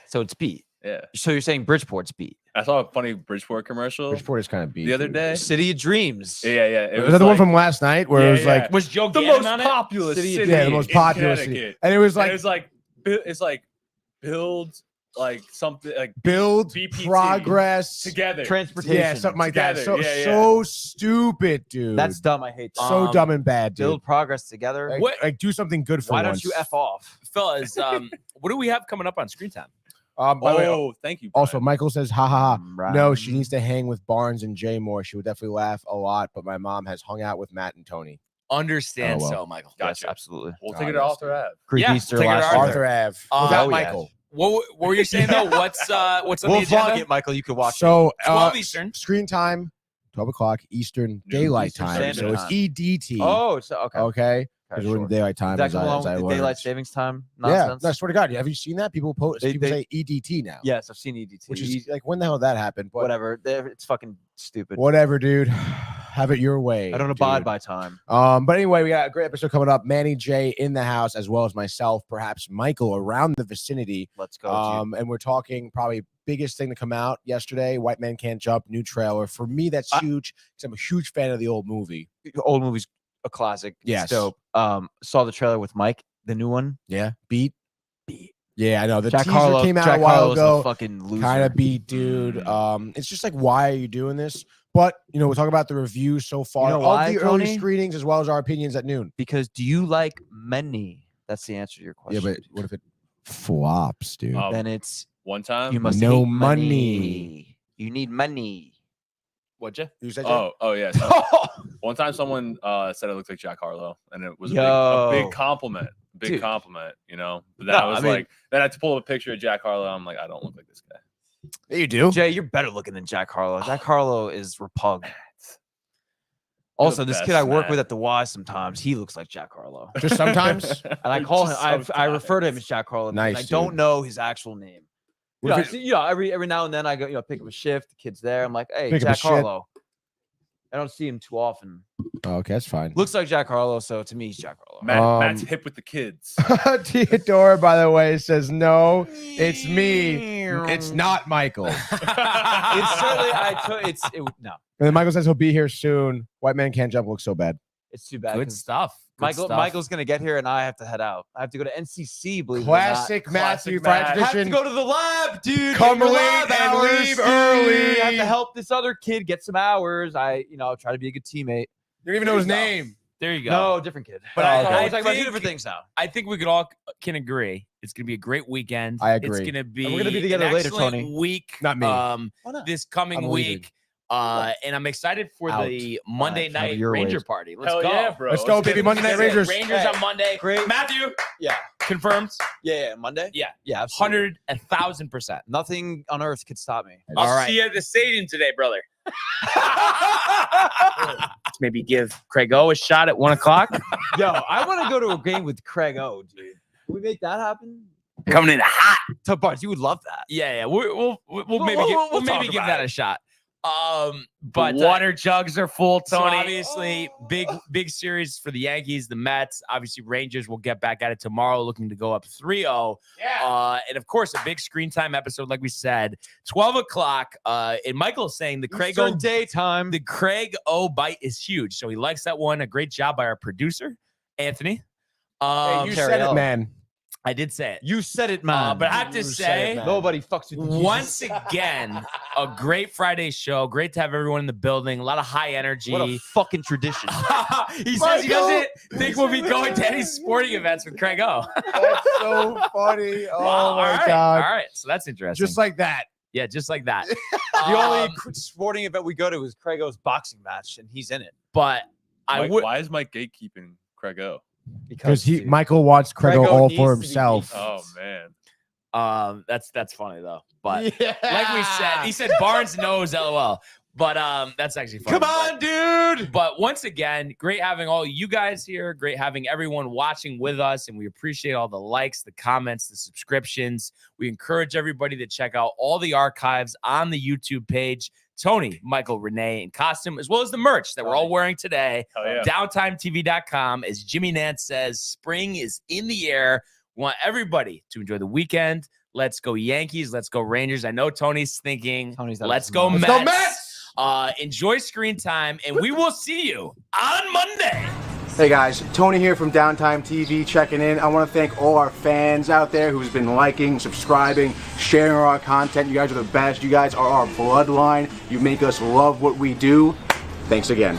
So it's beat. Yeah, So you're saying Bridgeport's beat? I saw a funny Bridgeport commercial Bridgeport is kind of beat the other day. City of Dreams. Yeah, yeah. It Was that the one like from last night where it was Yeah, like, yeah. Was Joe the Gannon most on it? populous City- city? yeah, the most in popular city, Connecticut. and it was And like it's like build like something like build BPT progress together. Transportation. Yeah, something like that. Together. So Yeah, yeah. so stupid, dude. That's dumb. I hate that. so dumb and bad, dude. Build progress together. Like, What- like, do something good for Why once. don't you F off? Fellas, what do we have coming up on screen time? By the way, Oh, thank you. also, Brian. Michael says, ha ha ha. Right. No, she needs to hang with Barnes and Jay more. She would definitely laugh a lot, but my mom has hung out with Matt and Tony. Understand Oh, well. so, Michael. Yes, Gotcha. absolutely. We'll Oh, take it yes, off the dude. app. Greek Yeah, Easter take it to last Arthur. year. Ave. Oh, Without yeah. Michael. What were you saying though? What's on We'll the agenda? vlog it, Michael. You can watch it. So 12 Eastern. Screen time, 12 o'clock Eastern Daylight Eastern Time. Standard So it's Time. EDT. Oh, it's okay. Okay. Because Okay, we're in sure. daylight time. Does As that I, come as I along with the learned. daylight savings time Yeah. nonsense? No, I swear to God. Have you seen that? People post. They- People they- say EDT now. Yes, I've seen EDT. Which is like, when the hell did that happen? But whatever. It's fucking stupid. whatever, dude. Have it your way. I don't abide dude. by time. But anyway, we got a great episode coming up. Manny J in the house, as well as myself, perhaps Michael around the vicinity. Let's go. dude. And we're talking probably biggest thing to come out yesterday. White Man Can't Jump, new trailer. For me, that's huge because I'm a huge fan of the old movie. Old movie's a classic. It's Yes. dope. Saw the trailer with Mike, the new one. Yeah, beat. Yeah, I know. The Jack teaser Harlow came out Jack a while Harlow's ago. a fucking loser. Kind of beat, dude. It's just like, why are you doing this? But we'll talk about the reviews so far know of why, the early Tony? screenings, as well as our opinions at noon. Because do you like many? That's the answer to your Yeah, question. but what if it flops, dude? Then it's One time. you must No hate money. You need money. What'd you? You said Jay? Oh yeah. One time someone said it looked like Jack Harlow, and it was a Yo. big compliment. Big Dude. compliment, But then No, I was I mean- like, then I had to pull up a picture of Jack Harlow. I'm like, I don't look like this guy. Yeah, you do. Jay, you're better looking than Jack Harlow. Jack Harlow is repug. Also, this kid I work with at the Y sometimes, he looks like Jack Harlow. Just sometimes. And I call him, Just I refer to him as Jack Harlow. Nice, I don't dude. know his actual name. What You if know, every now and then I go, pick up a shift. The kid's there. I'm like, hey, Pick up a Jack shit. Harlow. I don't see him too often. Oh, okay, that's fine. Looks like Jack Harlow, so to me, he's Jack Harlow. Matt's Um, hip with the kids. Theodore, by the way, says no. It's me. It's not Michael. And It's certainly, no, then Michael says he'll be here soon. White Man Can't Jump looks so bad. it's too bad. Good 'cause stuff. Good stuff. Michael's gonna get here, and I have to head out. I have to go to NCC. Believe Classic it or not. Matthew, Classic Friday Matt. I have to tradition. go to the lab, dude. Come Get your late lab and hours, leave dude. early. I have to help this other kid get some hours. I try to be a good teammate. You don't even know his name. There you go. No, different kid. But But I- I, I we're talking about two think- different things now. I think we could all can agree. It's gonna be a great weekend. I It's agree. gonna be And we're gonna be together an later, excellent Tony. Week. Not me. Why not? This coming I'm leaving. week. And I'm excited for Out. the Monday Fine, have night your Ranger ways. party. Let's Hell go. yeah, bro. Let's go, get baby. it. Monday Night Let's get it. Rangers. Rangers on Monday. Great. Matthew Yeah, confirms. yeah. Monday. Yeah. Yeah. absolutely. 100,000%. Nothing on earth could stop me. All right. See you at the stadium today, brother. Maybe give Craig O a shot at 1 o'clock. Yo, I want to go to a game with Craig O, dude. Can we make that happen? Coming in hot. To Barnes, you would love that. Yeah. We'll maybe we'll maybe talk give about that it. a shot. But But water jugs are full, So Tony. obviously, big series for the Yankees, the Mets. Obviously, Rangers will get back at it tomorrow, looking to go up 3-0. And of course, a big screen time episode, like we said, 12 o'clock. And Michael's saying the Craig O daytime. the Craig O bite is huge, so he likes that one. A great job by our producer, Anthony. Hey, you Carry said it, on. man. I did say it. You said it, man. But I have to You said say, it, man. Nobody fucks with you. once again, a great Friday show. Great to have everyone in the building. A lot of high energy. What a fucking tradition. He says he doesn't think we'll be going to any sporting events with Craig O. That's so funny. Oh Wow, my all right, god! All right, so that's interesting. Just like that. yeah, just like that. The only Um, sporting event we go to is Craigo's boxing match, and he's in it. but I Mike, would. why is Mike gatekeeping Craig O? Because dude, Michael wants Craig Craigo all needs for to be himself. Oh man. That's funny though. But Yeah. like we said, he said Barnes knows, LOL. But that's actually funny. Come on, dude. But once again, great having all you guys here. Great having everyone watching with us. And we appreciate all the likes, the comments, the subscriptions. We encourage everybody to check out all the archives on the YouTube page. Tony, Michael, Renee, and costume, as well as the merch that we're all wearing today. Hell yeah. DowntimeTV.com. As Jimmy Nance says, spring is in the air. We want everybody to enjoy the weekend. Let's go Yankees. Let's go Rangers. I know Tony's thinking, Tony's out of let's his go mind. Mets. Let's go Mets! Enjoy screen time, and we will see you on Monday. Hey guys, Tony here from Downtime TV checking in. I want to thank all our fans out there who's been liking, subscribing, sharing our content. You guys are the best. You guys are our bloodline. You make us love what we do. Thanks again.